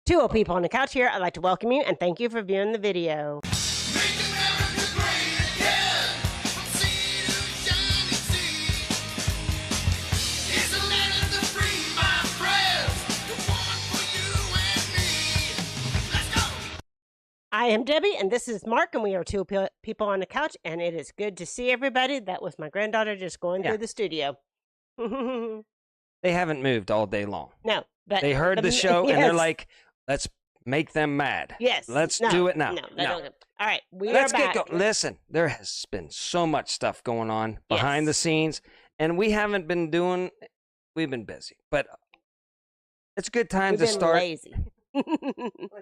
Two old people on the couch here. I'd like to welcome you and thank you for viewing the video. Make America great again, from sea to shining sea. It's a land of the free, my friends, the one for you and me. Let's go. I am Debbie, and this is Mark, and we are two people on the couch, and it is good to see everybody. That was my granddaughter just going through the studio. They haven't moved all day long. No, but They heard the show, yes. and they're like, let's make them mad. Yes. Let's No, do it now. No. All right, Let's are get back. going. Listen, there has been so much stuff going on behind the scenes, and we haven't been doing, we've been busy. But it's a good time We've to been start. lazy.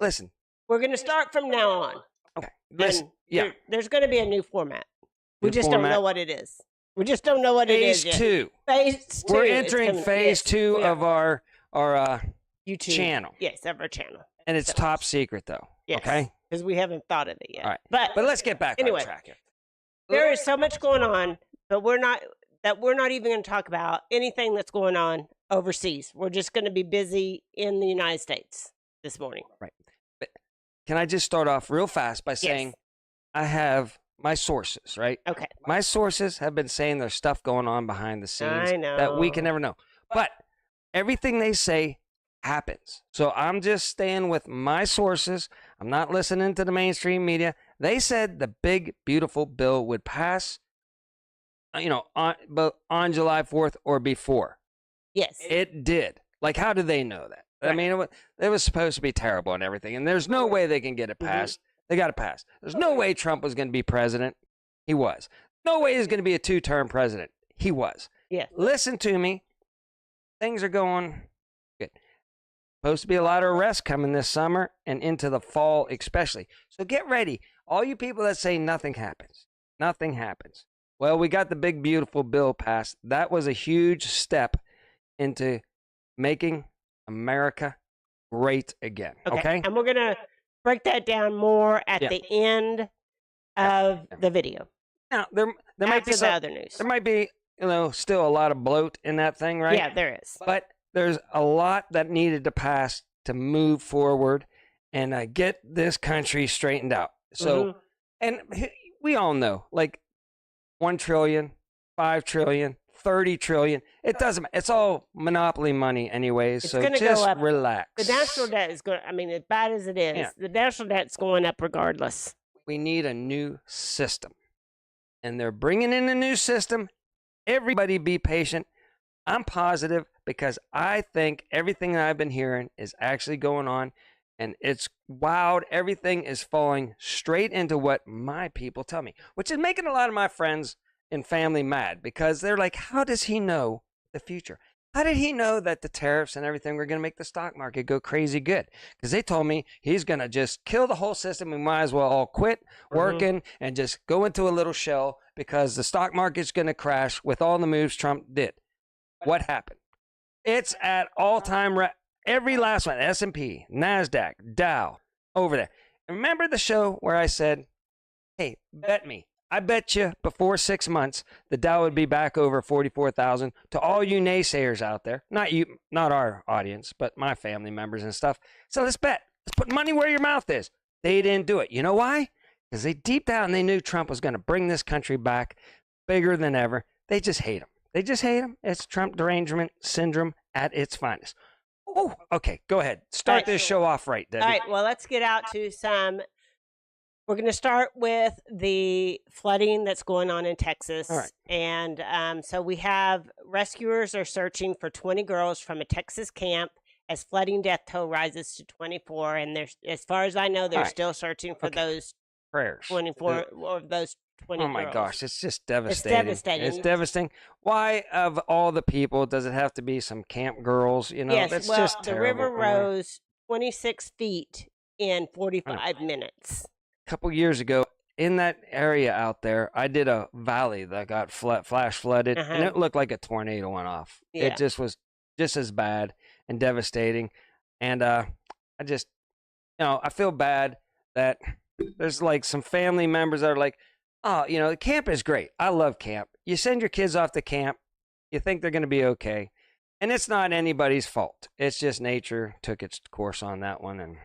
Listen. We're going to start from now on. Okay. Listen. And there's going to be a new format. We New just format. don't know what it is. We just don't know what it is Phase yet. two. Phase two. We're is entering coming. phase Yes, two we are. of our YouTube channel. Yes, of our channel. And it's So- top secret, though. Yes, Okay? because we haven't thought of it yet. All right. But But let's get back Anyway. on track here. there is so much going on, but we're not even going to talk about anything that's going on overseas. We're just going to be busy in the United States this morning. Right. But can I just start off real fast by saying I have my sources, right? Okay. My sources have been saying there's stuff going on behind the scenes I know. that we can never know. But everything they say happens. So I'm just staying with my sources. I'm not listening to the mainstream media. They said the big, beautiful bill would pass, on July 4th or before. Yes. It did. Like, how do they know that? I Right. mean, it was supposed to be terrible and everything, and there's no way they can get it passed. They got to pass. There's no way Trump was going to be president. He was. No way he's going to be a two-term president. He was. Yes. Listen to me. Things are going good. Supposed to be a lot of arrests coming this summer and into the fall especially. So get ready. All you people that say nothing happens. Nothing happens. Well, we got the big, beautiful bill passed. That was a huge step into making America great again. Okay? And we're going to break that down more at Yeah. the end of the video. Now, there might After be the some, other news. there might be, still a lot of bloat in that thing, right? Yeah, there is. But there's a lot that needed to pass to move forward and get this country straightened out. So, and we all know, like 1 trillion, 5 trillion, 30 trillion. It doesn't matter. It's all monopoly money anyways. It's So gonna go just up. relax. The national debt is going. I mean, as bad as it is, Yeah. the national debt's going up regardless. We need a new system. And they're bringing in a new system. Everybody be patient. I'm positive because I think everything that I've been hearing is actually going on. And it's wild. Everything is falling straight into what my people tell me, which is making a lot of my friends and family mad because they're like, how does he know the future? How did he know that the tariffs and everything were going to make the stock market go crazy good? Because they told me he's going to just kill the whole system. We might as well all quit working and just go into a little shell because the stock market's going to crash with all the moves Trump did. What happened? It's at all-time every last one, S&P, NASDAQ, Dow, over there. Remember the show where I said, hey, bet me. I bet you before 6 months, the Dow would be back over 44,000. To all you naysayers out there, not you, not our audience, but my family members and stuff. So let's bet. Let's put money where your mouth is. They didn't do it. You know why? Because they deep down, they knew Trump was going to bring this country back bigger than ever. They just hate him. They just hate him. It's Trump derangement syndrome at its finest. Oh, okay. Go ahead. Start this show off right, Debbie. All right. Well, let's get out to some. We're going to start with the flooding that's going on in Texas. All right. And so we have rescuers are searching for 20 girls from a Texas camp as flooding death toll rises to 24. And there's, as far as I know, they're All right. still searching for those Prayers. 24 or those 20 Oh my girls. gosh, it's just devastating. devastating. It's devastating. Why, of all the people, does it have to be some camp girls? Yes, that's well, just the terrible. river rose 26 feet in 45 minutes. A couple years ago, in that area out there, I did a valley that got flash flooded, and it looked like a tornado went off. Yeah. It just was just as bad and devastating. And I just, I feel bad that there's like some family members that are like, oh, the camp is great. I love camp. You send your kids off to camp. You think they're going to be okay. And it's not anybody's fault. It's just nature took its course on that one. And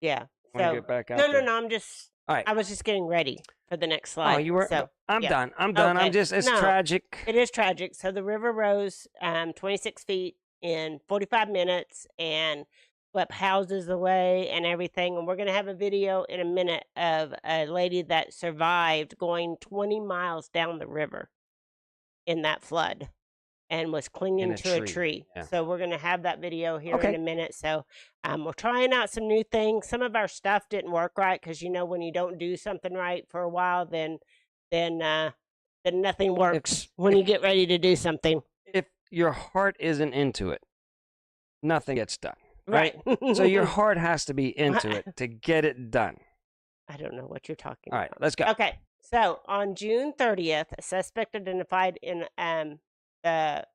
Yeah. want to So get back out no, there? I'm just. All right. I was just getting ready for the next Oh, slide. you were. So I'm yeah. done. I'm done. I'm Okay. just. It's No, tragic. it is tragic. So the river rose 26 feet in 45 minutes and swept houses away and everything. And we're going to have a video in a minute of a lady that survived going 20 miles down the river in that flood and was clinging a to a tree, tree. yeah. So we're going to have that video here Okay. in a minute. So we're trying out some new things. Some of our stuff didn't work right because when you don't do something right for a while, then nothing works when you get ready to do something. If your heart isn't into it, nothing gets done. Right. So your heart has to be into it to get it done. I don't know what you're talking All right, about. let's go. Okay. So on June 30th, a suspect identified in the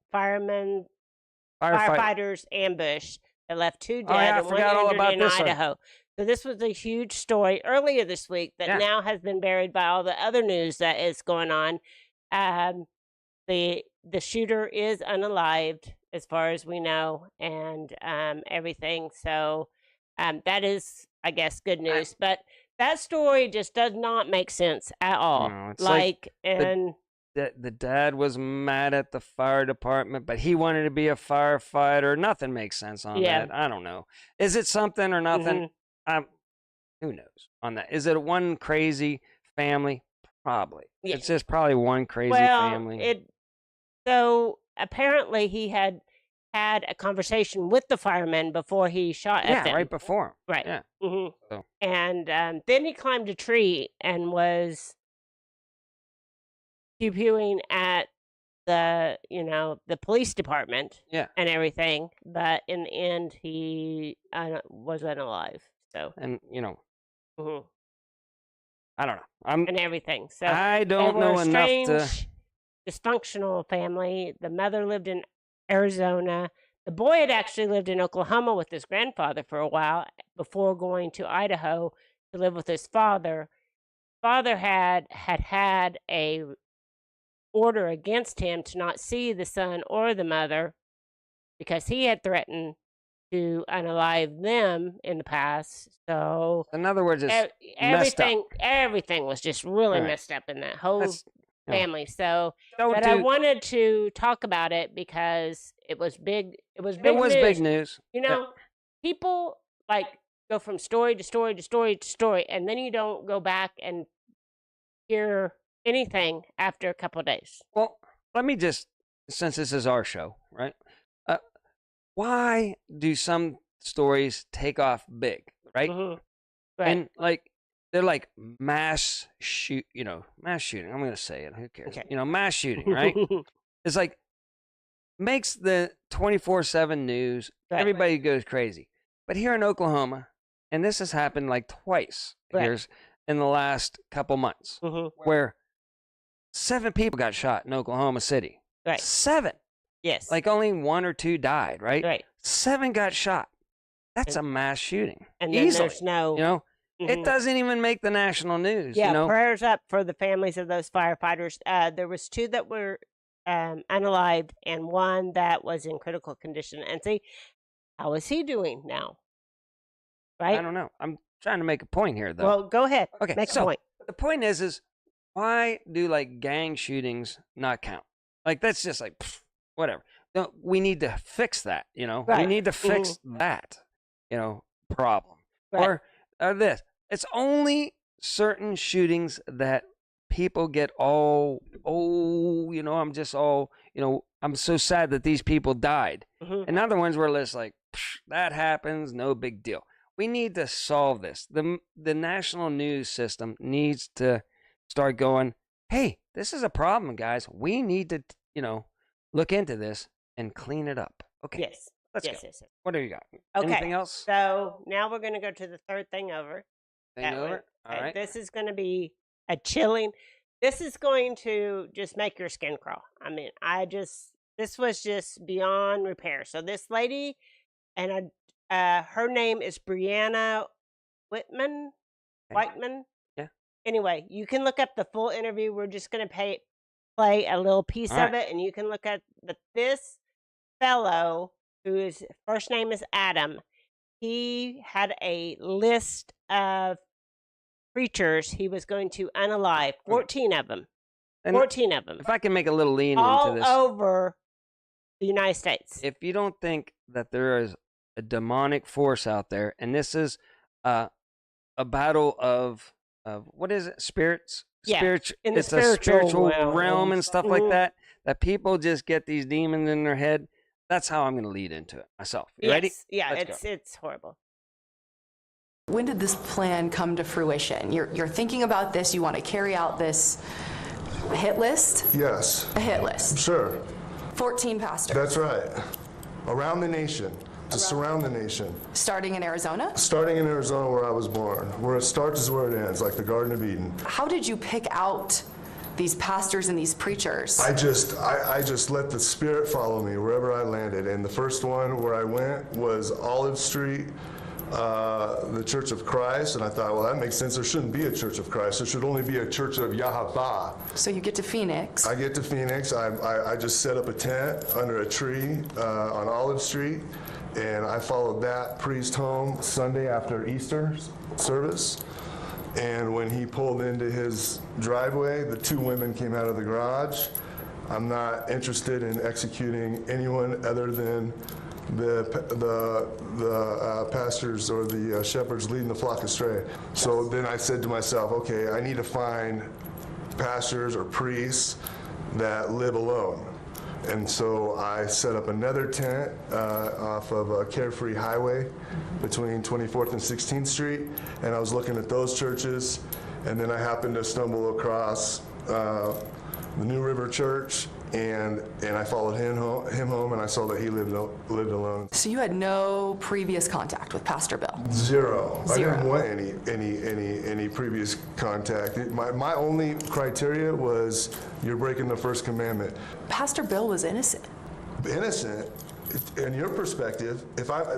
firefighters ambush that left 2 dead Oh, yeah, I and 1 forgot all injured about in this one. Idaho. So this was a huge story earlier this week that Yeah. now has been buried by all the other news that is going on. The shooter is unalived as far as we know, and everything. So that is, I guess, good news. But that story just does not make sense at all. No, it's like and the dad was mad at the fire department, but he wanted to be a firefighter. Nothing makes sense on Yeah. that. I don't know. Is it something or nothing? Who knows on that? Is it one crazy family? Probably. Yeah. It's just probably one crazy family. So apparently he had a conversation with the firemen before he shot at them. Right before him. Right. Yeah. So. And then he climbed a tree and was pew-pewing at the police department. Yeah. And everything, but in the end he was unalive. So. And Mhm. I don't know. And everything. So I don't they were know a enough strange, to. dysfunctional family. The mother lived in Arizona. The boy had actually lived in Oklahoma with his grandfather for a while before going to Idaho to live with his father. Father had a order against him to not see the son or the mother because he had threatened to unalive them in the past. So In other words, it's messed up. everything was just really Right. messed up in that whole That's- family. So, Don't but do- I wanted to talk about it because it was big. It was big. It was news. big news. People go from story to story to story to story, and then you don't go back and hear anything after a couple of days. Well, let me just, since this is our show, right? Why do some stories take off big, right? Mhm. Right. And they're like mass shooting. I'm going to say it. Who cares? Okay. Mass shooting, right? It's like makes the 24/7 news. Right. Everybody goes crazy. But here in Oklahoma, and this has happened like twice Right. here's in the last couple months, Mhm. where 7 people got shot in Oklahoma City. Right. 7. Yes. Like only 1 or 2 died, right? Right. 7 got shot. That's a mass shooting. And then Easily. there's no. It Mhm. doesn't even make the national news. Yeah, prayers up for the families of those firefighters. There was 2 that were unalived and 1 that was in critical condition. And see, how is he doing now? Right? I don't know. I'm trying to make a point here, though. Well, go ahead. Okay, Make a so point. the point is why do gang shootings not count? That's just whatever. No, we need to fix that. We Right. need to fix that. Problem. Right. Or this. It's only certain shootings that people get I'm just I'm so sad that these people died. Mhm. And other ones were just that happens, no big deal. We need to solve this. The national news system needs to start going, hey, this is a problem, guys. We need to, look into this and clean it up. Okay. Yes. Let's yes, go. yes, yes. What do you got? Okay. Anything else? So now we're going to go to the third thing over. Thing that over? one. All right. This is going to be a chilling. This is going to just make your skin crawl. I mean, this was just beyond repair. So this lady, and her name is Brianna Whitman. Okay. Whiteman. Yeah. Anyway, you can look up the full interview. We're just going to play a little piece All of right. it, and you can look at this fellow whose first name is Adam, he had a list of preachers he was going to unalive, 14 of them. And 14 of them. if I can make a little lean all into this, over the United States. if you don't think that there is a demonic force out there, and this is a battle of what is it? Spirits? Yeah, Spiritual. in the It's a spiritual realm. realm and stuff like Mhm. that. That people just get these demons in their head. That's how I'm going to lead into it myself. You ready? Yes. Yeah, Let's go. it's horrible. When did this plan come to fruition? You're thinking about this, you want to carry out this hit list? Yes, A hit list. sure. 14 pastors. That's right. Around the nation, to surround the nation. Starting in Arizona? Starting in Arizona, where I was born. Where it starts is where it ends, like the Garden of Eden. How did you pick out these pastors and these preachers? I just let the Spirit follow me wherever I landed. And the first one where I went was Olive Street, the Church of Christ. And I thought, well, that makes sense. There shouldn't be a Church of Christ. There should only be a Church of Yahweh. So you get to Phoenix. I get to Phoenix. I just set up a tent under a tree on Olive Street. And I followed that priest home Sunday after Easter service. And when he pulled into his driveway, the two women came out of the garage. I'm not interested in executing anyone other than the pastors or the shepherds leading the flock astray. So then I said to myself, okay, I need to find pastors or priests that live alone. And so I set up another tent off of a Carefree Highway between 24th and 16th Street, and I was looking at those churches, and then I happened to stumble across the New River Church, and I followed him home, and I saw that he lived alone. So you had no previous contact with Pastor Bill? Zero. I Zero. didn't want any previous contact. My only criteria was you're breaking the first commandment. Pastor Bill was innocent. Innocent, in your perspective,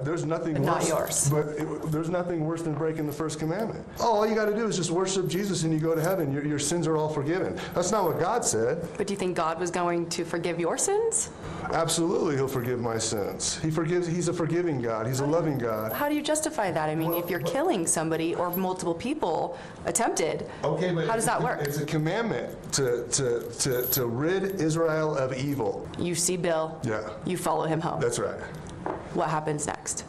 there's nothing Not worse. yours. But there's nothing worse than breaking the first commandment. All you got to do is just worship Jesus and you go to heaven. Your sins are all forgiven. That's not what God said. But do you think God was going to forgive your sins? Absolutely, He'll forgive my sins. He's a forgiving God. He's a loving God. How do you justify that? I mean, if you're killing somebody or multiple people attempted, Okay, but how does that work? It's a commandment to rid Israel of evil. You see Bill, Yeah. you follow him home. That's right. What happens next?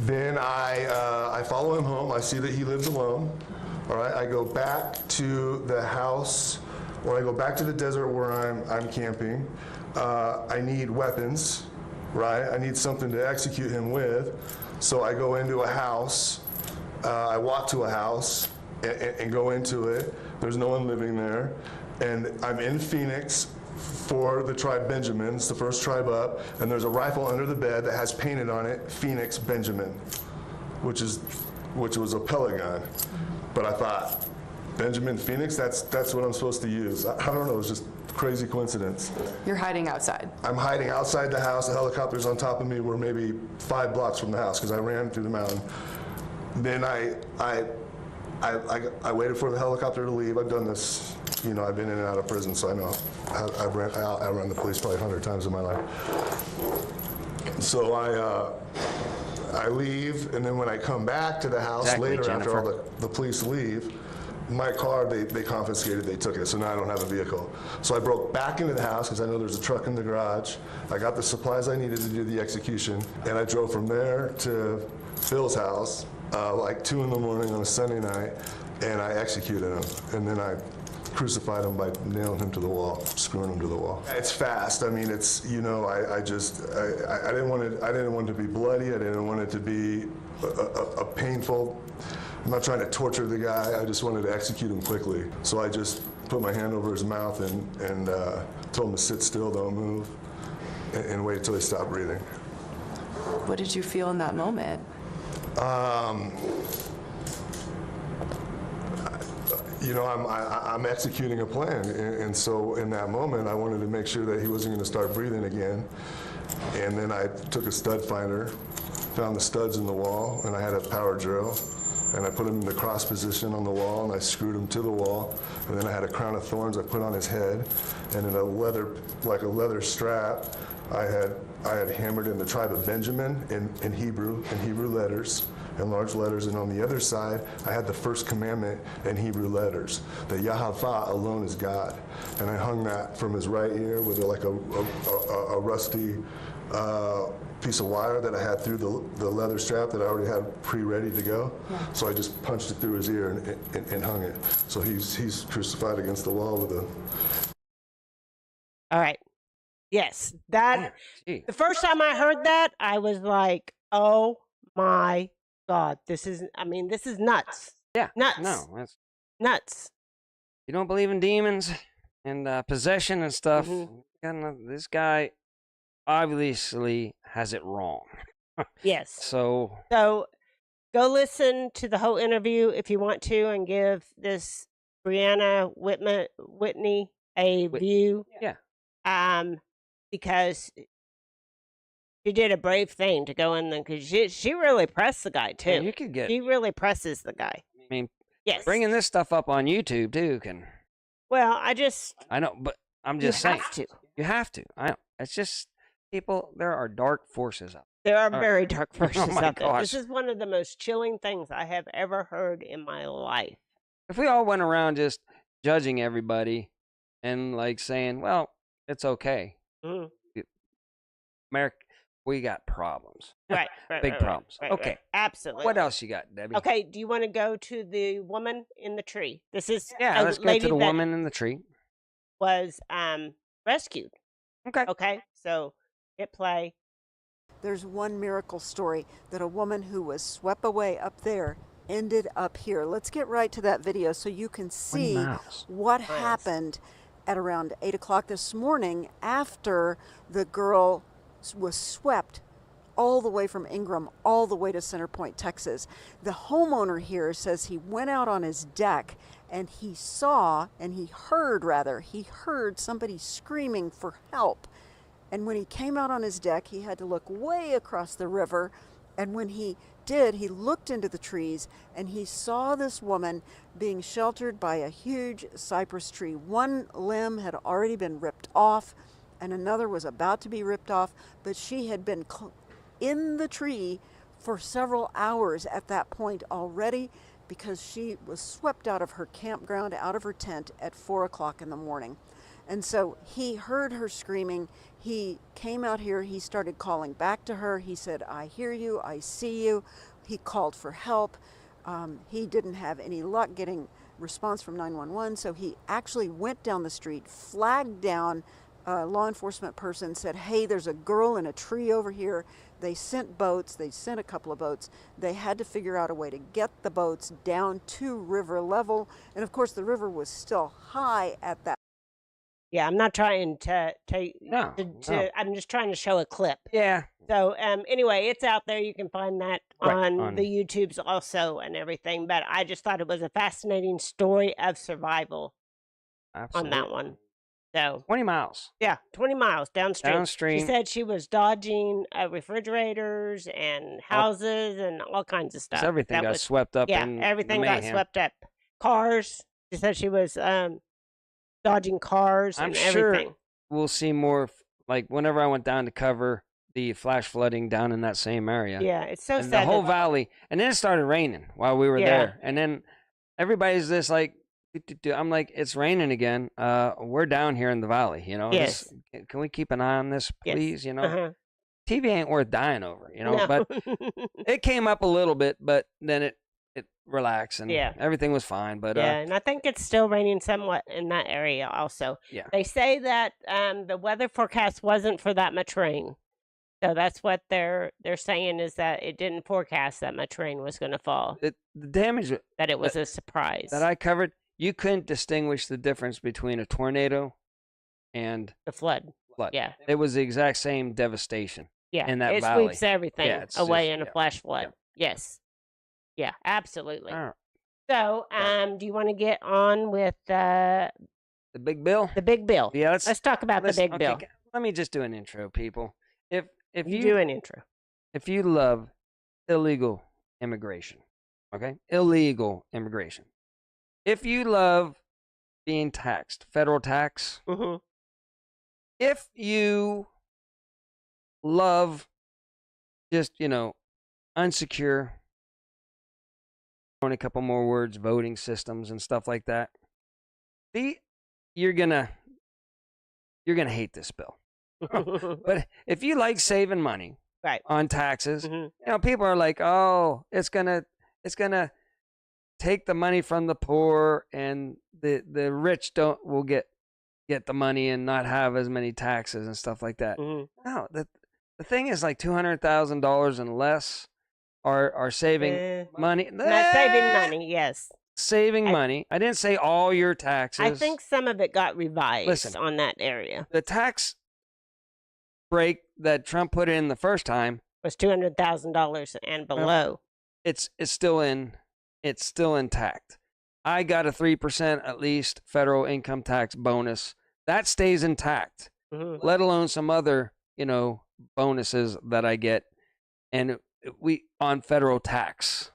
Then I follow him home. I see that he lives alone. All right. I go back to the house, or I go back to the desert where I'm camping. I need weapons, right? I need something to execute him with. So I go into a house. I walk to a house and go into it. There's no one living there, and I'm in Phoenix for the tribe Benjamin. It's the first tribe up, and there's a rifle under the bed that has painted on it Phoenix Benjamin, which was a pellet gun. But I thought, Benjamin Phoenix, that's what I'm supposed to use. I don't know, it was just a crazy coincidence. You're hiding outside. I'm hiding outside the house. The helicopter's on top of me. We're maybe 5 blocks from the house because I ran through the mountain. Then I waited for the helicopter to leave. I've done this, I've been in and out of prison, so I know. I've ran the police probably 100 times in my life. So I leave, and then when I come back to the house Exactly, later after all Jennifer. the police leave, my car, they confiscated, they took it, so now I don't have a vehicle. So I broke back into the house because I know there's a truck in the garage. I got the supplies I needed to do the execution, and I drove from there to Phil's house, like 2 in the morning on a Sunday night, and I executed him. And then I crucified him by nailing him to the wall, screwing him to the wall. It's fast. I mean, it's, I didn't want it to be bloody. I didn't want it to be a painful. I'm not trying to torture the guy. I just wanted to execute him quickly. So I just put my hand over his mouth and told him to sit still, don't move, and wait until he stopped breathing. What did you feel in that moment? I'm executing a plan, and so in that moment, I wanted to make sure that he wasn't going to start breathing again. And then I took a stud finder, found the studs in the wall, and I had a power drill, and I put him in the cross position on the wall, and I screwed him to the wall. And then I had a crown of thorns I put on his head, and in a leather strap, I had hammered in the tribe of Benjamin in Hebrew letters, in large letters, and on the other side, I had the first commandment in Hebrew letters, that Yahavah alone is God. And I hung that from his right ear with like a rusty piece of wire that I had through the leather strap that I already had pre-ready to go. Yeah. So I just punched it through his ear and hung it. So he's crucified against the wall with a... All right. Yes, that the first time I heard that, I was like, "Oh my God, this is nuts." Yeah, nuts. No, that's nuts. You don't believe in demons and possession and stuff. Mm-hmm. This guy obviously has it wrong. Yes. So go listen to the whole interview if you want to, and give this Brianna Whitney a view. Yeah. Because she did a brave thing to go in there, because she really pressed the guy too. You could get. She really presses the guy. I mean, yes. Bringing this stuff up on YouTube too can. Well, I know, but I'm just saying. You have to. I know. It's just people. There are dark forces out there. There are very dark forces out there. Gosh. This is one of the most chilling things I have ever heard in my life. If we all went around just judging everybody and like saying, "Well, it's okay." America, we got problems. Right. Big problems. Right, okay. Right. Absolutely. What else you got, Debbie? Okay. Do you want to go to the woman in the tree? This is let's go to the woman in the tree. Was rescued. Okay. Okay. So hit play. There's one miracle story that a woman who was swept away up there ended up here. Let's get right to that video so you can see what happened at around 8 o'clock this morning after the girl was swept all the way from Ingram all the way to Center Point, Texas. The homeowner here says he went out on his deck and he heard somebody screaming for help. And when he came out on his deck, he had to look way across the river. And when he did, he looked into the trees and he saw this woman being sheltered by a huge cypress tree. One limb had already been ripped off and another was about to be ripped off, but she had been in the tree for several hours at that point already, because she was swept out of her campground, out of her tent at 4 o'clock in the morning. And so he heard her screaming. He came out here. He started calling back to her. He said, "I hear you. I see you." He called for help. He didn't have any luck getting response from 911. So he actually went down the street, flagged down a law enforcement person, said, "Hey, there's a girl in a tree over here." They sent boats. They sent a couple of boats. They had to figure out a way to get the boats down to river level. And of course, the river was still high at that. Yeah, I'm not trying to No. I'm just trying to show a clip. Yeah. So anyway, it's out there. You can find that on the YouTubes also and everything. But I just thought it was a fascinating story of survival on that one. So 20 miles. Yeah, 20 miles downstream. Downstream. She said she was dodging refrigerators and houses and all kinds of stuff. Everything got swept up. Yeah, in everything the got mayhem. swept up. Cars. She said she was dodging cars I'm and sure everything. We'll see more. Like whenever I went down to cover the flash flooding down in that same area. Yeah, it's so and sad. the whole valley. And then it started raining while we were there. And then everybody's just like, I'm like, it's raining again. We're down here in the valley, you know. Yes. Can we keep an eye on this, please? Yes. You know, Uh-huh. TV ain't worth dying over, you know. No. But it came up a little bit, but then it relaxed and everything was fine. But yeah, and I think it's still raining somewhat in that area also. Yeah. They say that the weather forecast wasn't for that much rain. So that's what they're saying, is that it didn't forecast that much rain was going to fall. the damage That it was a surprise. that I covered, you couldn't distinguish the difference between a tornado and the flood. flood. Yeah. It was the exact same devastation. Yeah. in that it valley. sweeps everything Yeah, it's away just- in a yeah. flash flood. Yes. Yeah, absolutely. All right. So, do you want to get on with The big bill? the big bill? Yeah, Let's talk about the big bill. Let me just do an intro, people. If You do an intro. if you love illegal immigration, okay? Illegal immigration. If you love being taxed, federal tax, Mm-hmm. if you love just, unsecure, throwing a couple more words, voting systems and stuff like that. You're gonna hate this bill. But if you like saving money Right. on taxes, Mm-hmm. people are like, oh, it's gonna take the money from the poor, and the rich will get the money and not have as many taxes and stuff like that. Mm-hmm. No, the thing is like $200,000 and less are saving money. Not saving money, yes. Saving money. I didn't say all your taxes. I think some of it got revised Listen, on that area. the tax break that Trump put in the first time Was $200,000 and below. it's still intact. I got a 3% at least federal income tax bonus. That stays intact. Mm-hmm. Let alone some other, bonuses that I get, and we on federal tax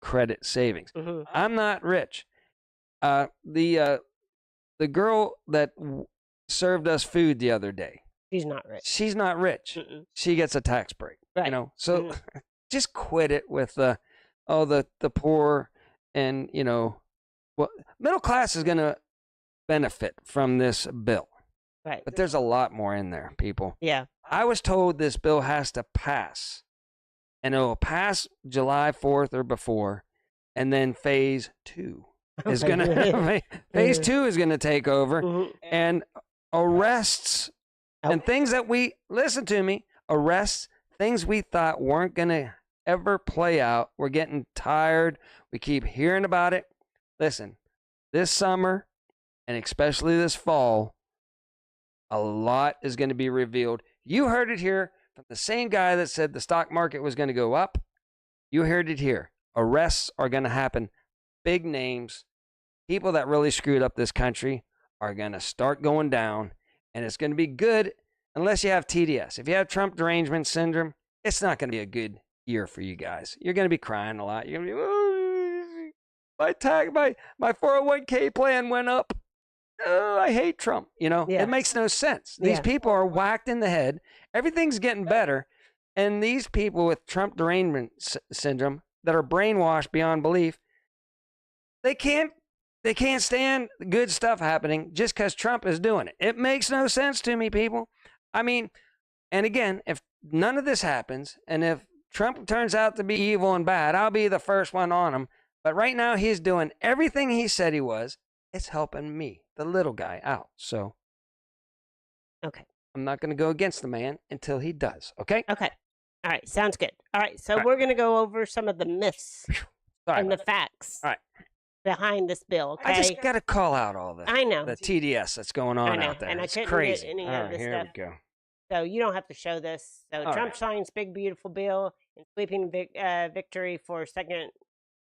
credit savings. Mm-hmm. I'm not rich. The girl that served us food the other day, She's not rich. she's not rich. Mm-mm. She gets a tax break. Right. So just quit it with the poor, and middle class is gonna benefit from this bill. Right. But there's a lot more in there, people. Yeah. I was told this bill has to pass, and it will pass July 4th or before, and then phase 2 is phase 2 is gonna take over, Mm-hmm. and arrests and things that things we thought weren't gonna ever play out. We're getting tired. We keep hearing about it. Listen, this summer and especially this fall, a lot is going to be revealed. You heard it here from the same guy that said the stock market was going to go up. You heard it here. Arrests are going to happen. Big names, people that really screwed up this country are going to start going down, and it's going to be good unless you have TDS. If you have Trump derangement syndrome, it's not going to be a good year for you guys. You're going to be crying a lot. You're going to be, my 401k plan went up. Oh, I hate Trump. It makes no sense. These people are whacked in the head. Everything's getting better. And these people with Trump derangement syndrome that are brainwashed beyond belief, they can't stand good stuff happening just because Trump is doing it. It makes no sense to me, people. I mean, and again, if none of this happens, and if Trump turns out to be evil and bad, I'll be the first one on him. But right now, he's doing everything he said he was. It's helping me, the little guy, out. So, okay, I'm not going to go against the man until he does. Okay. Okay. All right. Sounds good. All right. So All right. we're going to go over some of the myths and the facts All right. behind this bill. Okay. I just got to call out all the I know. the TDS that's going on know, out there. and I It's couldn't get crazy. any All of right, this here stuff. we go. So you don't have to show this. So All Trump right. signs big beautiful bill and sweeping victory for second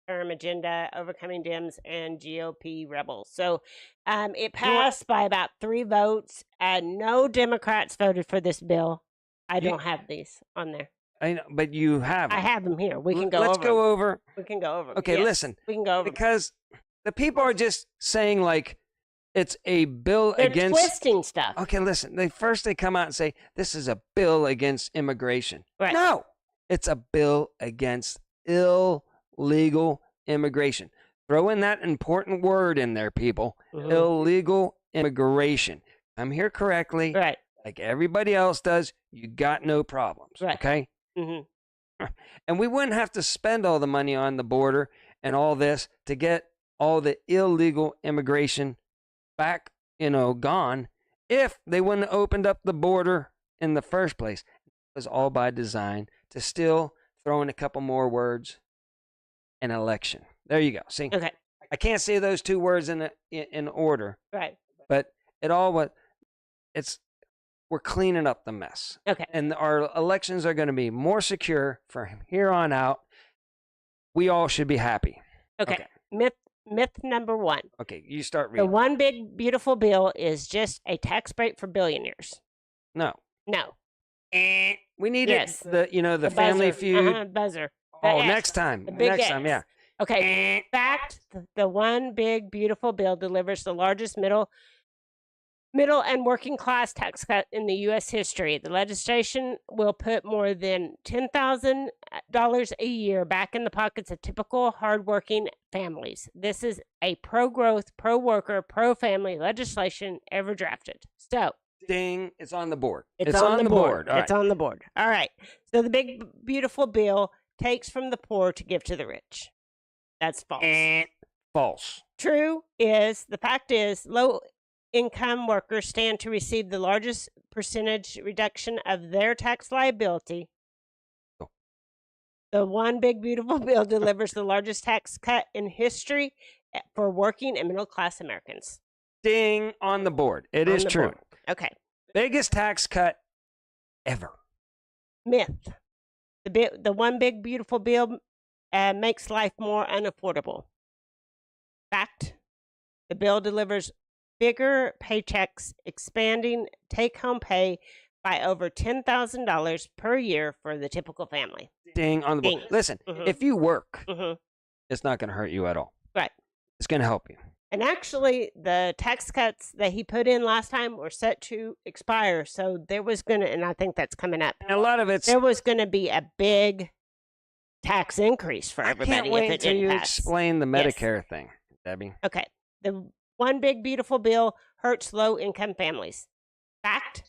term agenda, overcoming Dems and GOP rebels. So it passed by about 3 votes. No Democrats voted for this bill. I don't have these on there. I know, but you have. I have them here. We can go Let's over go them. over. We can go over them. Okay, Yes, listen. We can go over them. Because the people are just saying like it's a bill They're against. twisting stuff. Okay, listen. They come out and say this is a bill against immigration. Right. No, it's a bill against illegal immigration. Throw in that important word in there, people. Mhm. Illegal immigration. I'm here correctly, Right. like everybody else does. You got no problems. Right. Okay. hmm And we wouldn't have to spend all the money on the border and all this to get all the illegal immigration back, gone, if they wouldn't have opened up the border in the first place. It was all by design to still throw in a couple more words, an election. There you go. See, Okay. I can't say those 2 words in order, Right. but we're cleaning up the mess. Okay. And our elections are going to be more secure from here on out. We all should be happy. Okay. Myth number 1. Okay, you start The reading. one big beautiful bill is just a tax break for billionaires. No. No. We need Yes. it. The Family buzzer. Feud. Buzzer. The Oh, X. next time. The big Next X. time, yeah. Okay. Fact: the one big beautiful bill delivers the largest middle middle and working class tax cut in the U.S. history. The legislation will put more than $10,000 a year back in the pockets of typical hardworking families. This is a pro-growth, pro-worker, pro-family legislation ever drafted. So, Ding, it's on the board. it's on the board. All It's right. on the board. All right. So the big, beautiful bill takes from the poor to give to the rich. That's false. False. True is, the fact is, low income workers stand to receive the largest percentage reduction of their tax liability. Oh. The one big beautiful bill delivers the largest tax cut in history for working and middle class Americans. Ding, on the board. It is On the true. board. Okay. Biggest tax cut ever. Myth. The one big beautiful bill makes life more unaffordable. Fact. The bill delivers bigger paychecks, expanding take-home pay by over $10,000 per year for the typical family. Ding, on the board. Ding. Listen, Mhm. if you work, Mm-hmm. it's not going to hurt you at all. Right. It's going to help you. And actually, the tax cuts that he put in last time were set to expire. So there was going to, and I think that's coming up, And a lot of it's. there was going to be a big tax increase for I everybody can't if wait it until didn't you pass. explain the Yes. Medicare thing, Debbie. Okay. The one big beautiful bill hurts low income families. Fact.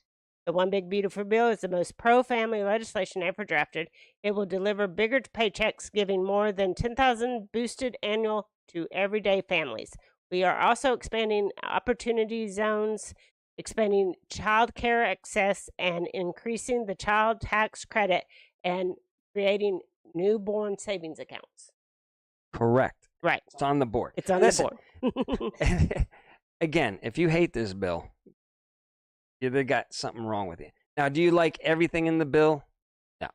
The one big beautiful bill is the most pro family legislation ever drafted. It will deliver bigger paychecks, giving more than 10,000 boosted annual to everyday families. We are also expanding opportunity zones, expanding child care access, and increasing the child tax credit and creating newborn savings accounts. Correct. Right. It's on the board. It's on Listen, the board. again, if you hate this bill, they got something wrong with you. Now, do you like everything in the bill? No.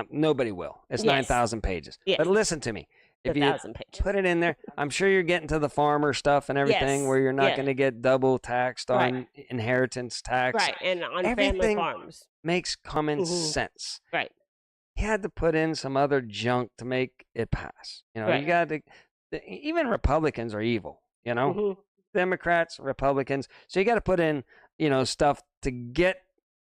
Nobody will. It's Yes. 9,000 pages. Yes. But listen to me. If you 1,000 pages. put it in there, I'm sure you're getting to the farmer stuff and everything Yes. where you're not Yeah. going to get double taxed Right. on inheritance tax. Right, and on family Everything farms. Makes common Mhm. sense. Right. He had to put in some other junk to make it pass. You know, Right. you got to. Even Republicans are evil. You know, Mhm. Democrats, Republicans. So you got to put in, stuff to get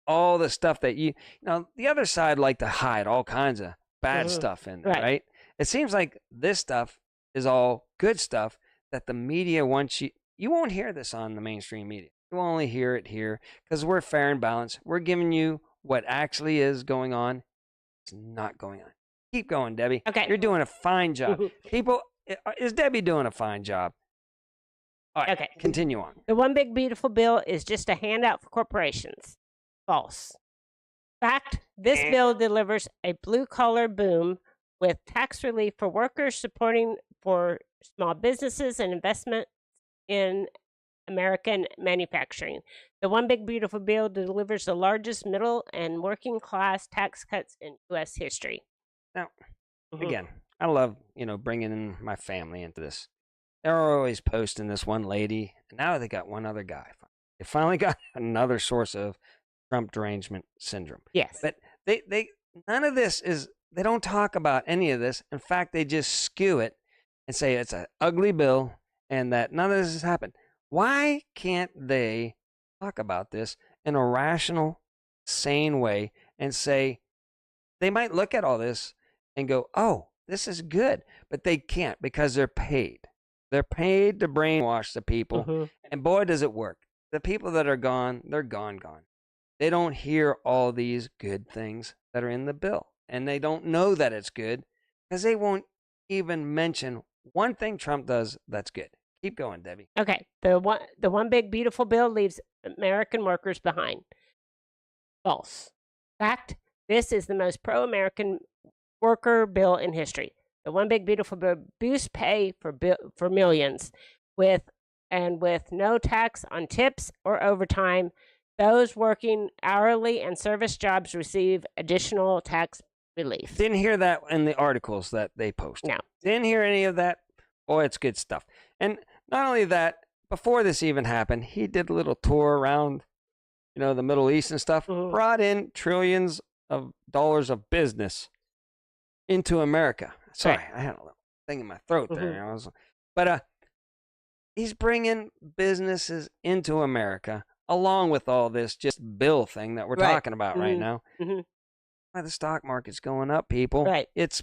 all the stuff that the other side like to hide all kinds of bad Mhm. stuff in there, Right. right? It seems like this stuff is all good stuff that the media wants you. You won't hear this on the mainstream media. You only hear it here because we're fair and balanced. We're giving you what actually is going on. It's not going on. Keep going, Debbie. Okay. You're doing a fine job. Mhm. People, is Debbie doing a fine job? All right, Okay. continue on. The one big beautiful bill is just a handout for corporations. False. Fact, this bill delivers a blue collar boom with tax relief for workers, supporting for small businesses and investment in American manufacturing. The one big beautiful bill delivers the largest middle and working class tax cuts in U.S. history. Now, Mhm. again, I love, bringing in my family into this. They're always posting this one lady, and now they got one other guy. They finally got another source of Trump derangement syndrome. Yes. But they none of this is, they don't talk about any of this. In fact, they just skew it and say it's an ugly bill and that none of this has happened. Why can't they talk about this in a rational, sane way and say, they might look at all this and go, oh, this is good, but they can't because they're paid. They're paid to brainwash the people. Mhm. And boy, does it work. The people that are gone, they're gone. They don't hear all these good things that are in the bill. And they don't know that it's good because they won't even mention one thing Trump does that's good. Keep going, Debbie. Okay. The one big beautiful bill leaves American workers behind. False. Fact, this is the most pro-American worker bill in history. The one big beautiful bill boosts pay for millions with no tax on tips or overtime. Those working hourly and service jobs receive additional tax relief. Didn't hear that in the articles that they posted. No. Didn't hear any of that. Boy, it's good stuff. And not only that, before this even happened, he did a little tour around, the Middle East and stuff, Mhm. brought in trillions of dollars of business into America. Sorry, Right. I had a little thing in my throat there. Mhm. But he's bringing businesses into America along with all this just bill thing that we're Right. talking about right Mhm. now. Mhm. Why the stock market's going up, people. Right. It's,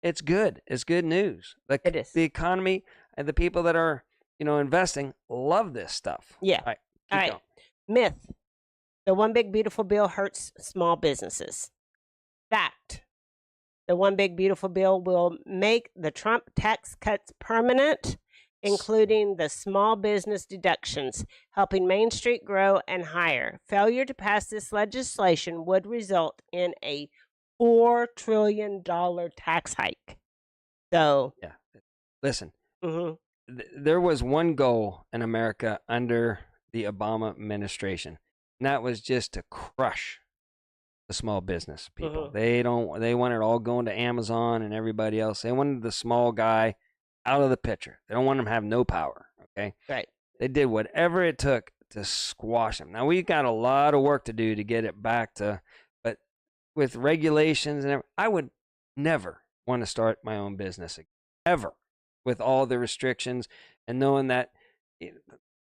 it's good. It's good news. It is. The economy and the people that are, investing love this stuff. Yeah. All right. Keep All right. going. Myth. The one big beautiful bill hurts small businesses. Fact. The one big beautiful bill will make the Trump tax cuts permanent, including the small business deductions, helping Main Street grow and hire. Failure to pass this legislation would result in a $4 trillion tax hike. So, Yeah. Listen, mhm. there was one goal in America under the Obama administration, and that was just to crush the small business people. Mhm. They want it all going to Amazon and everybody else. They wanted the small guy out of the picture. They don't want him to have no power. Okay. Right. They did whatever it took to squash him. Now we got a lot of work to do to get it back to, but with regulations and everything, I would never want to start my own business again, ever, with all the restrictions and knowing that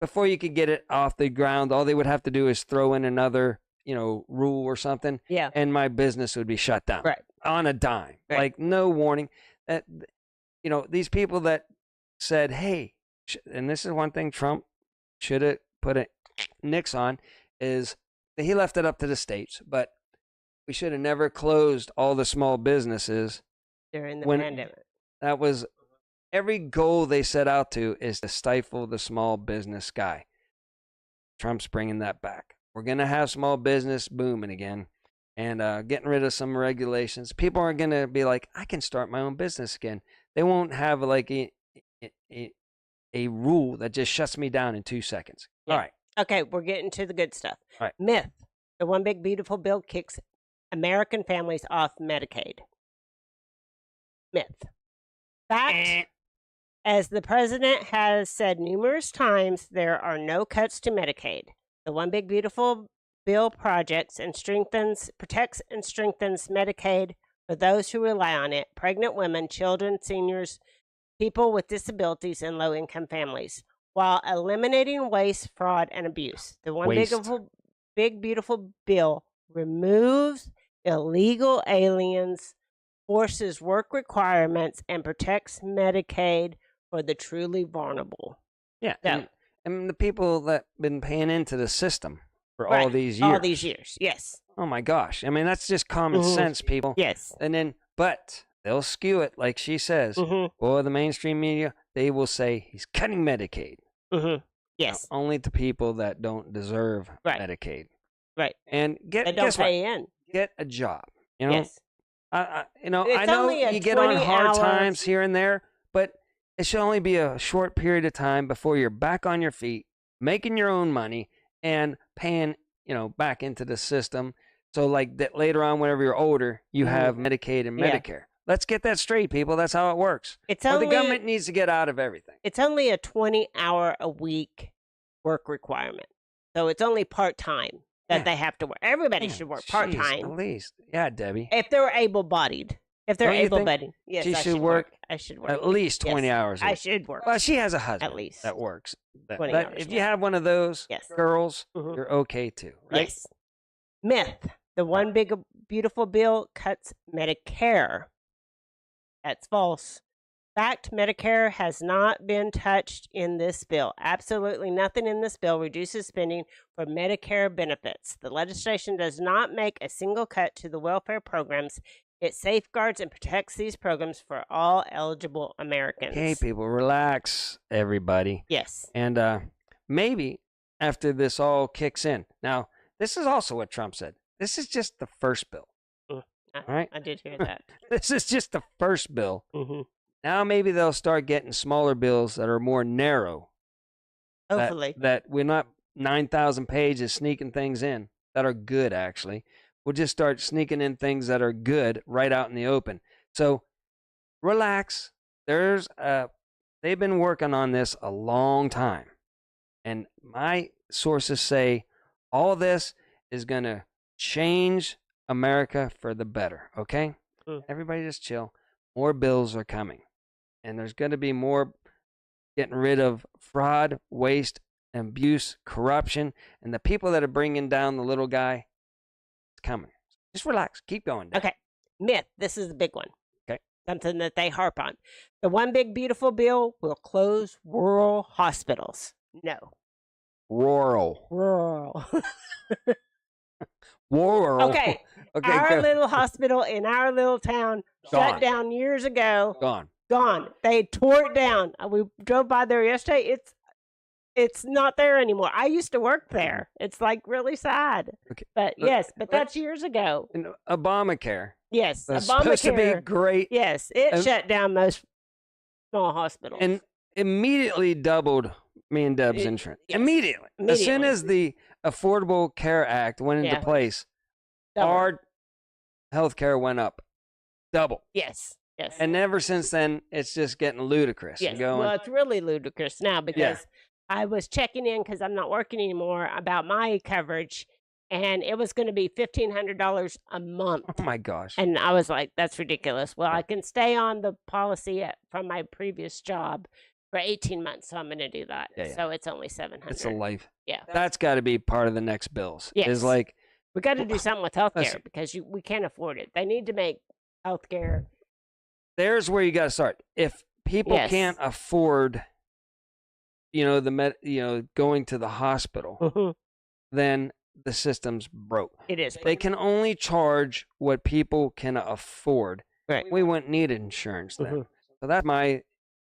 before you could get it off the ground, all they would have to do is throw in another, rule or something, Yeah. and my business would be shut down Right. on a dime, Right. like no warning. That, these people that said, hey, and this is one thing Trump should have put a nix on, is that he left it up to the states, but we should have never closed all the small businesses During the when pandemic. that was every goal they set out to is to stifle the small business guy. Trump's bringing that back. We're going to have small business booming again and getting rid of some regulations. People aren't going to be like, I can start my own business again. They won't have like a rule that just shuts me down in 2 seconds. Yeah. All right. Okay, we're getting to the good stuff. All right. Myth. The one big beautiful bill kicks American families off Medicaid. Myth. Fact. As the president has said numerous times, there are no cuts to Medicaid. The one big beautiful bill protects and strengthens Medicaid for those who rely on it: pregnant women, children, seniors, people with disabilities, and low-income families, while eliminating waste, fraud, and abuse. The one big beautiful bill removes illegal aliens, forces work requirements, and protects Medicaid for the truly vulnerable. Yeah. So, and the people that been paying into the system for right, all these years. All these years, yes. Oh my gosh. I mean, that's just common Mhm. sense, people. Yes. And then, but they'll skew it like she says. Mhm. Or the mainstream media, they will say he's cutting Medicaid. Mhm. Yes. Now, only to people that don't deserve Right. Medicaid. Right. And They don't guess what? pay in. Get a job. Yes. I It's know only a you get on 20 hard hours. times here and there, but it should only be a short period of time before you're back on your feet, making your own money and paying, back into the system. So like that later on, whenever you're older, you have Medicaid and Yeah. Medicare. Let's get that straight, people. That's how it works. It's Or only the government needs to get out of everything. It's only a 20-hour-a-week work requirement. So it's only part-time that Yeah. they have to work. Everybody Man, should work jeez, part-time At least. Yeah, Debbie. if they're able-bodied. If they're Don't you think able-bodied. Yes, she I should work I should work. At least 20 Yes, hours. a I week. should work. Well, she has a husband least. that works. 20 hours, If you yeah. have one of those Yes. girls, Mhm. you're okay too, right? Yes. Myth. The one big beautiful bill cuts Medicare. That's false. Fact, Medicare has not been touched in this bill. Absolutely nothing in this bill reduces spending for Medicare benefits. The legislation does not make a single cut to the welfare programs. It safeguards and protects these programs for all eligible Americans. Okay, people, relax, everybody. Yes. And maybe after this all kicks in. Now, this is also what Trump said. This is just the first bill. Right. I did hear that. This is just the first bill. Mm-hmm. Now maybe they'll start getting smaller bills that are more narrow. Hopefully. That we're not 9,000 pages sneaking things in that are good, actually. We'll just start sneaking in things that are good right out in the open. So relax. They've been working on this a long time. And my sources say all this is going to change America for the better, okay? Everybody just chill. More bills are coming. And there's going to be more getting rid of fraud, waste, abuse, corruption, and the people that are bringing down the little guy, it's coming. Just relax. Keep going. Dad. Okay. Myth. This is the big one. Okay. Something that they harp on. The one big beautiful bill will close rural hospitals. No. Rural. Rural. Rural. Okay. Okay. Our go. little hospital in our little town Gone. shut down years ago. Gone. Gone. They tore it down. We drove by there yesterday. It's not there anymore. I used to work there. It's like really sad. Okay. But yes, but that's years ago. And Obamacare. Yes, That's supposed to be Obamacare. great. Yes, it And- shut down most small hospitals. And immediately doubled me and Deb's insurance. yes. Immediately. As soon Immediately. as the Affordable Care Act went into Yeah. place, Double. our health care went up double. Yes, yes. And ever since then, it's just getting ludicrous. yes. Going, Well, it's really ludicrous now because I was checking in because I'm not working anymore about my coverage, and it was going to be $1,500 a month. oh my gosh. And I was like, that's ridiculous. Well, I can stay on the policy from my previous job for 18 months, so I'm going to do that. Yeah, yeah. So it's only $700. It's a life. Yeah. That's got to be part of the next bills. Yes. Is like, We got to do something with healthcare Listen. because we can't afford it. They need to make healthcare. there's where you got to start. If people Yes. can't afford, going to the hospital, then the system's broke. It is. They can only charge what people can afford. Right. We wouldn't need insurance then. Mhm. So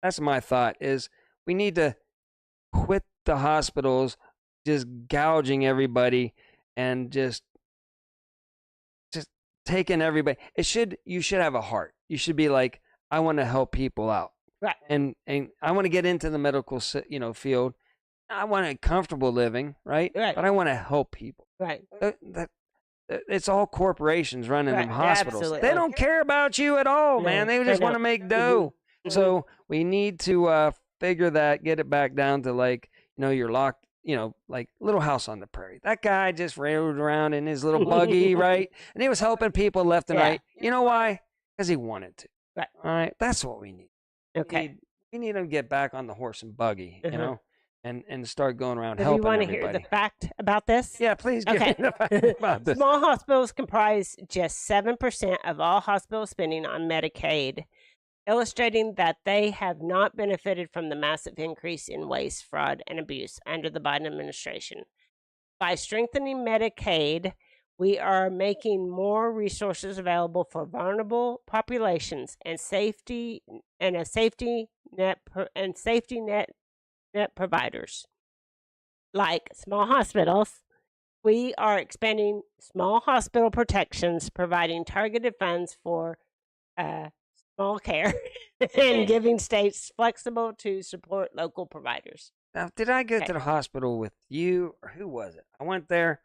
that's my thought is we need to quit the hospitals just gouging everybody and just taking everybody. You should have a heart. You should be like, I want to help people out. Right. And I want to get into the medical field. I want a comfortable living, right? Right. But I want to help people. Right. It's all corporations running Right, them hospitals. absolutely. They don't care about you at all, No, man. They they just want to don't. make dough. Mhm. So we need to figure that, get it back down to like, you're locked, like Little House on the Prairie. That guy just rode around in his little buggy, right? And he was helping people left and Yeah. right. You know why? Because he wanted to. Right. All right. That's what we need. Okay. We need to get back on the horse and buggy, Uh-huh. and start going around Do you helping want to everybody. hear the fact about this? Yeah, please give Okay. me the fact about this. Small hospitals comprise just 7% of all hospital spending on Medicaid, illustrating that they have not benefited from the massive increase in waste, fraud, and abuse under the Biden administration. By strengthening Medicaid, we are making more resources available for vulnerable populations and safety net providers like small hospitals. We are expanding small hospital protections, providing targeted funds for small care, and giving states flexible to support local providers. Now, did I go Okay. to the hospital with you, or who was it? I went there,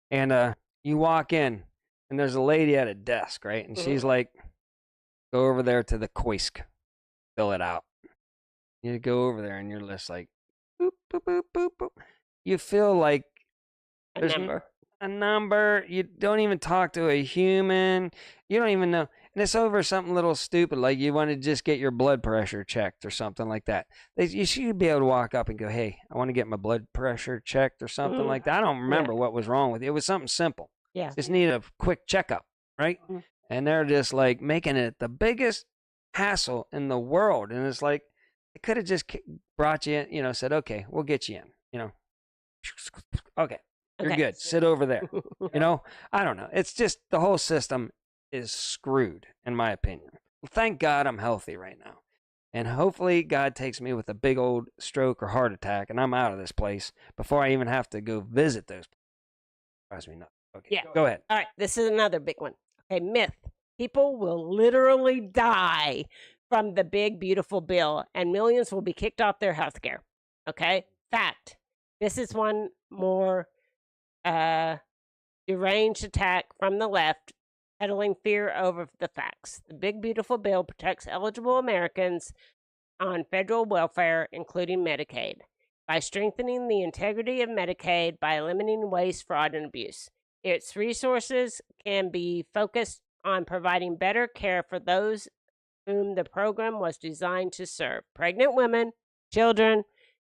and you walk in, and there's a lady at a desk, right? And she's like, "Go over there to the Koisk, fill it out." You go over there, and you're just like, "Boop boop boop boop boop." You feel like A There's number. a number. You don't even talk to a human. You don't even know. And it's over something little stupid, like you want to just get your blood pressure checked or something like that. You should be able to walk up and go, "Hey, I want to get my blood pressure checked," or something Mhm. like that. I don't remember what was wrong with you. It was something simple. Yeah. Just need a quick checkup, right? Mhm. And they're just like making it the biggest hassle in the world. And it's like, they could have just brought you in, said, "Okay, we'll get you in," Okay. You're Okay. good. Sit over there. I don't know. It's just the whole system is screwed, in my opinion. Well, thank God I'm healthy right now. And hopefully God takes me with a big old stroke or heart attack and I'm out of this place before I even have to go visit those places. Drives me nuts. Okay. Yeah. Go ahead. All right, this is another big one. Okay, myth. People will literally die from the big, beautiful bill, and millions will be kicked off their health care. Okay? Fact. This is one more deranged attack from the left, peddling fear over the facts. The big, beautiful bill protects eligible Americans on federal welfare, including Medicaid, by strengthening the integrity of Medicaid by eliminating waste, fraud, and abuse. Its resources can be focused on providing better care for those whom the program was designed to serve: pregnant women, children,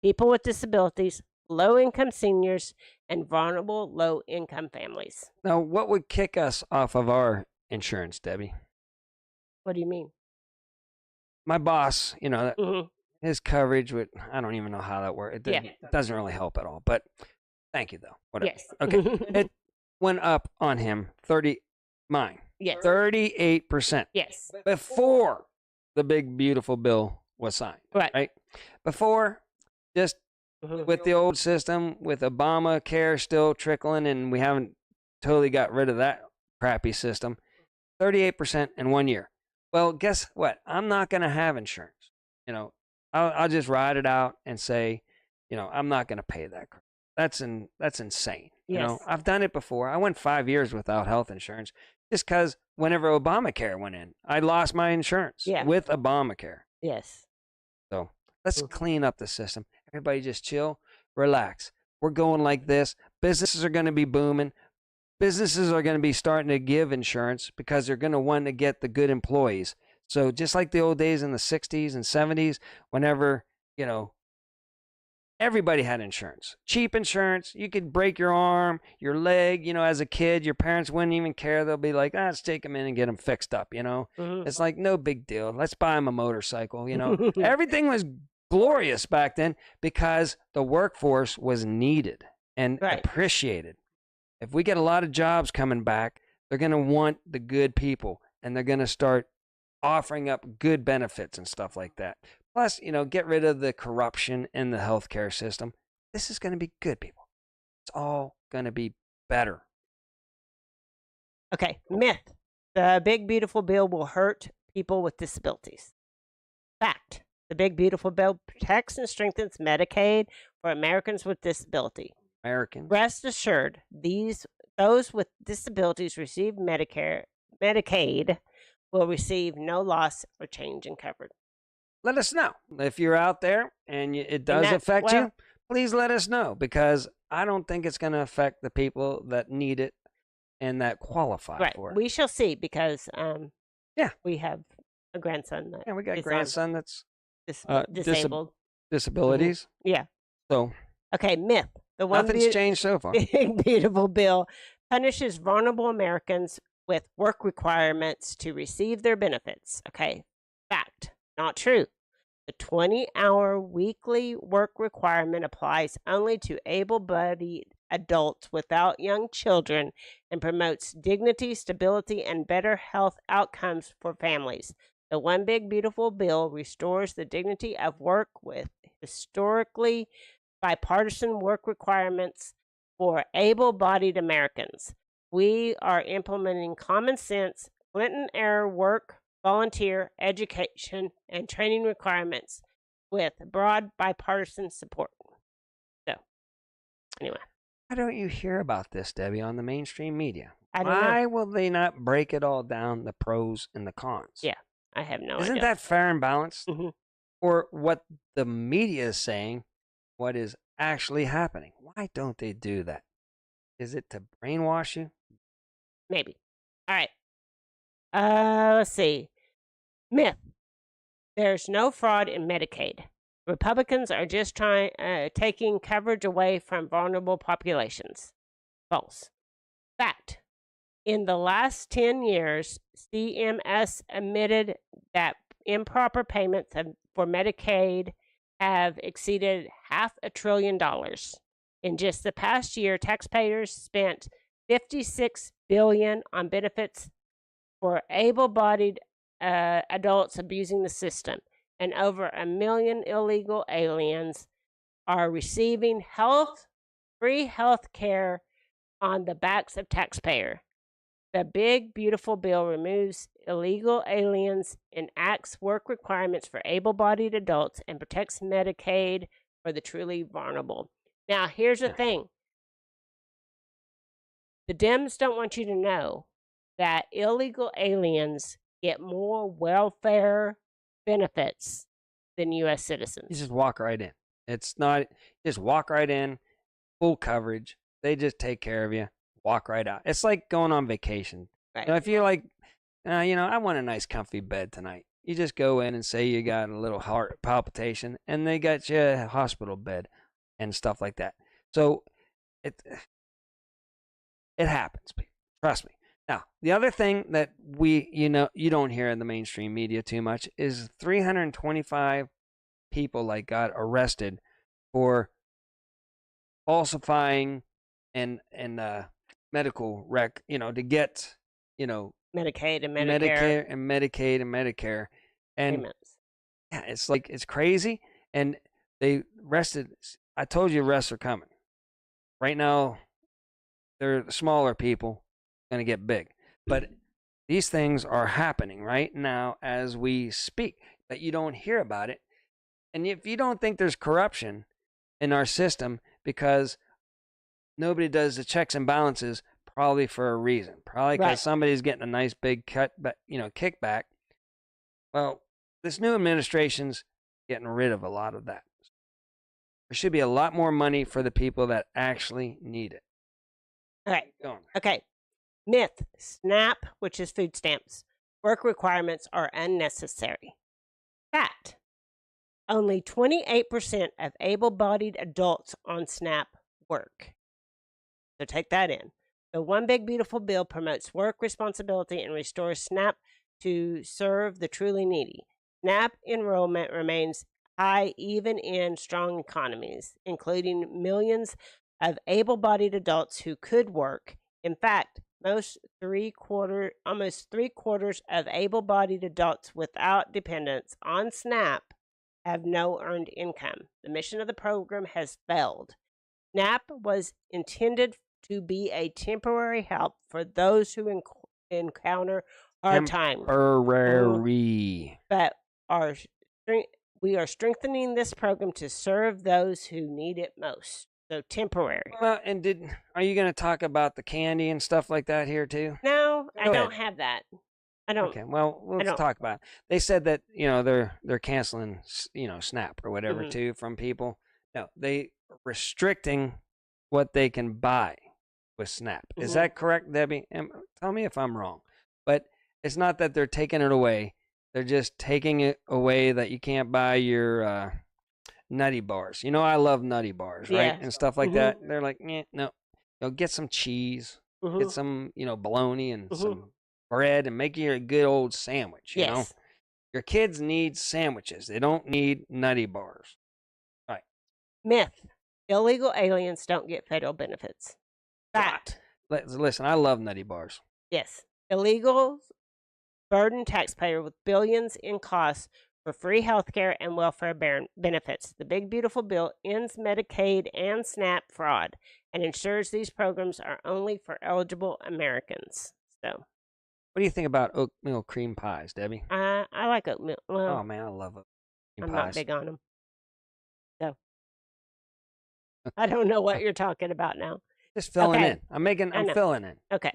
people with disabilities, low-income seniors, and vulnerable low-income families. Now, what would kick us off of our insurance, Debbie? What do you mean? My boss, Hmm. his coverage would, I don't even know how that works. Yeah. It doesn't really help at all. But thank you, though. Whatever. Yes. Okay. It went up on him mine, Yes. 38% Yes. before the big, beautiful bill was signed. Right. Before, just Mhm. with the old system, with Obamacare still trickling, and we haven't totally got rid of that crappy system, 38% in 1 year. Well, guess what? I'm not going to have insurance. I'll just ride it out and say, I'm not going to pay that. That's insane. Yes. I've done it before. I went 5 years without health insurance just because whenever Obamacare went in, I lost my insurance with Obamacare. Yes. So let's clean up the system. Everybody just chill, relax. We're going like this. Businesses are going to be booming. Businesses are going to be starting to give insurance because they're going to want to get the good employees. So just like the old days in the 60s and 70s, whenever, everybody had insurance. Cheap insurance. You could break your arm, your leg, as a kid. Your parents wouldn't even care. They'll be like, let's take them in and get them fixed up, Mhm. It's like, no big deal. Let's buy them a motorcycle, Everything was glorious back then because the workforce was needed and appreciated. If we get a lot of jobs coming back, they're going to want the good people, and they're going to start offering up good benefits and stuff like that. Plus, get rid of the corruption in the healthcare system. This is going to be good, people. It's all going to be better. Okay, myth. The big, beautiful bill will hurt people with disabilities. Fact. The big, beautiful bill protects and strengthens Medicaid for Americans with disability. Americans. Rest assured, those with disabilities receive Medicaid will receive no loss or change in coverage. Let us know if you're out there and it does affect you. Please let us know, because I don't think it's going to affect the people that need it and that qualify for it. We shall see, because we have a grandson that we got a grandson that's disabled. Disabilities. Mm-hmm. Yeah. So okay, myth. The one nothing's changed so far. Big, beautiful bill punishes vulnerable Americans with work requirements to receive their benefits. Okay, fact. Not true. The 20-hour weekly work requirement applies only to able-bodied adults without young children and promotes dignity, stability, and better health outcomes for families. The One Big Beautiful Bill restores the dignity of work with historically bipartisan work requirements for able-bodied Americans. We are implementing common sense, Clinton-era work, volunteer, education, and training requirements with broad bipartisan support. So, anyway. Why don't you hear about this, Debbie, on the mainstream media? Why will they not break it all down, the pros and the cons? Yeah, I have no idea. Isn't that fair and balanced? Mm-hmm. Or what the media is saying, what is actually happening? Why don't they do that? Is it to brainwash you? Maybe. All right. Let's see. Myth. There's no fraud in Medicaid. Republicans are just taking coverage away from vulnerable populations. False. Fact. In the last 10 years, CMS admitted that improper payments for Medicaid have exceeded $500 billion. In just the past year, taxpayers spent $56 billion on benefits for able-bodied adults abusing the system, and over 1 million illegal aliens are receiving free health care on the backs of taxpayers. The Big Beautiful Bill removes illegal aliens, enacts work requirements for able-bodied adults, and protects Medicaid for the truly vulnerable. Now, here's the thing. The Dems don't want you to know that illegal aliens get more welfare benefits than U.S. citizens. You just walk right in. It's not, just walk right in, full coverage. They just take care of you, walk right out. It's like going on vacation. Right. If you're like, I want a nice comfy bed tonight. You just go in and say you got a little heart palpitation, and they got you a hospital bed. and stuff like that. So it happens. Trust me. Now, the other thing that you don't hear in the mainstream media too much is 325 people got arrested for falsifying and medical to get Medicaid and Medicare Medicaid and Medicare, and payments. yeah, it's crazy. And they arrested. I told you arrests are coming. Right now, they're the smaller people going to get big, but these things are happening right now as we speak. But you don't hear about it, and if you don't think there's corruption in our system because nobody does the checks and balances, probably for a reason. Probably because somebody's getting a nice big kickback. Well, this new administration's getting rid of a lot of that. There should be a lot more money for the people that actually need it. Okay. Myth: SNAP, which is food stamps, work requirements are unnecessary. Fact: only 28% of able-bodied adults on SNAP work. So take that in. The One Big Beautiful Bill promotes work responsibility and restores SNAP to serve the truly needy. SNAP enrollment remains high even in strong economies, including millions of able-bodied adults who could work. In fact, almost three-quarters of able-bodied adults without dependents on SNAP have no earned income. The mission of the program has failed. SNAP was intended to be a temporary help for those who encounter hard times. Temporary. But we are strengthening this program to serve those who need it most. So temporary. Well, and are you going to talk about the candy and stuff like that here too? No, I don't have that. I don't. Okay, well, let's talk about it. They said that they're canceling SNAP or whatever too from people. No, they restricting what they can buy with SNAP. Is that correct, Debbie? Tell me if I'm wrong. But it's not that they're taking it away. They're just taking it away that you can't buy your nutty bars. I love nutty bars, right? And stuff like that. They're like, no. Get some cheese, get some, bologna and some bread and make you a good old sandwich, you know? Your kids need sandwiches. They don't need nutty bars. All right. Myth: illegal aliens don't get federal benefits. Fact: listen, I love nutty bars. yes, illegals burden taxpayer with billions in costs for free health care and welfare benefits. The Big Beautiful Bill ends Medicaid and SNAP fraud and ensures these programs are only for eligible Americans. So, what do you think about oatmeal cream pies, Debbie? I like oatmeal. Well, oh man, I love oatmeal cream I'm pies. not big on them. So, I don't know what you're talking about now. Just filling in. I'm filling in. Okay.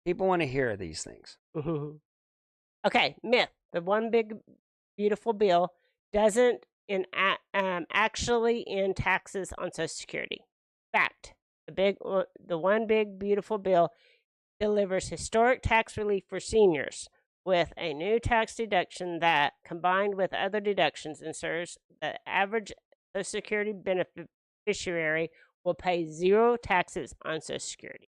People want to hear these things. Okay, myth: the One Big Beautiful Bill doesn't actually end taxes on Social Security. Fact: the One Big Beautiful Bill delivers historic tax relief for seniors with a new tax deduction that, combined with other deductions, ensures the average Social Security beneficiary will pay zero taxes on Social Security.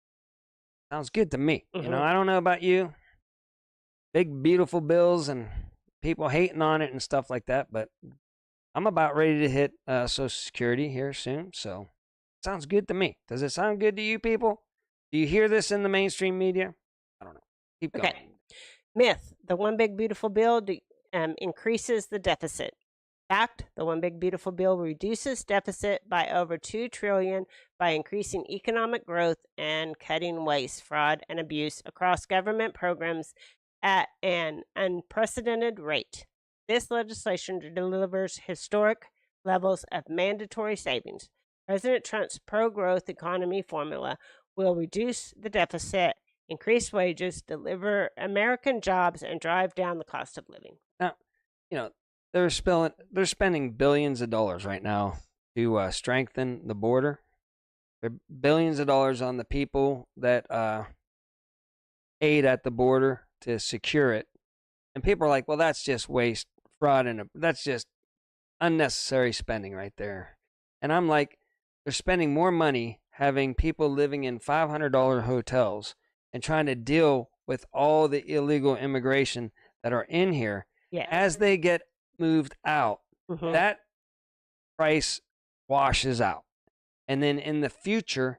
Sounds good to me. I don't know about you. Big, beautiful bills and people hating on it and stuff like that, but I'm about ready to hit Social Security here soon, so sounds good to me. Does it sound good to you people? Do you hear this in the mainstream media? I don't know. Keep going. Okay. Myth: the One Big Beautiful Bill increases the deficit. Fact: the One Big Beautiful Bill reduces deficit by over $2 trillion by increasing economic growth and cutting waste, fraud, and abuse across government programs at an unprecedented rate. This legislation delivers historic levels of mandatory savings. President Trump's pro-growth economy formula will reduce the deficit, increase wages, deliver American jobs, and drive down the cost of living. Now, they're spending billions of dollars right now to strengthen the border. They're billions of dollars on the people that aid at the border to secure it. And people are like, well, that's just waste, fraud, and that's just unnecessary spending right there. And I'm like, they're spending more money having people living in $500 hotels and trying to deal with all the illegal immigration that are in here. Yeah. As they get moved out, Mhm. that price washes out. And then in the future,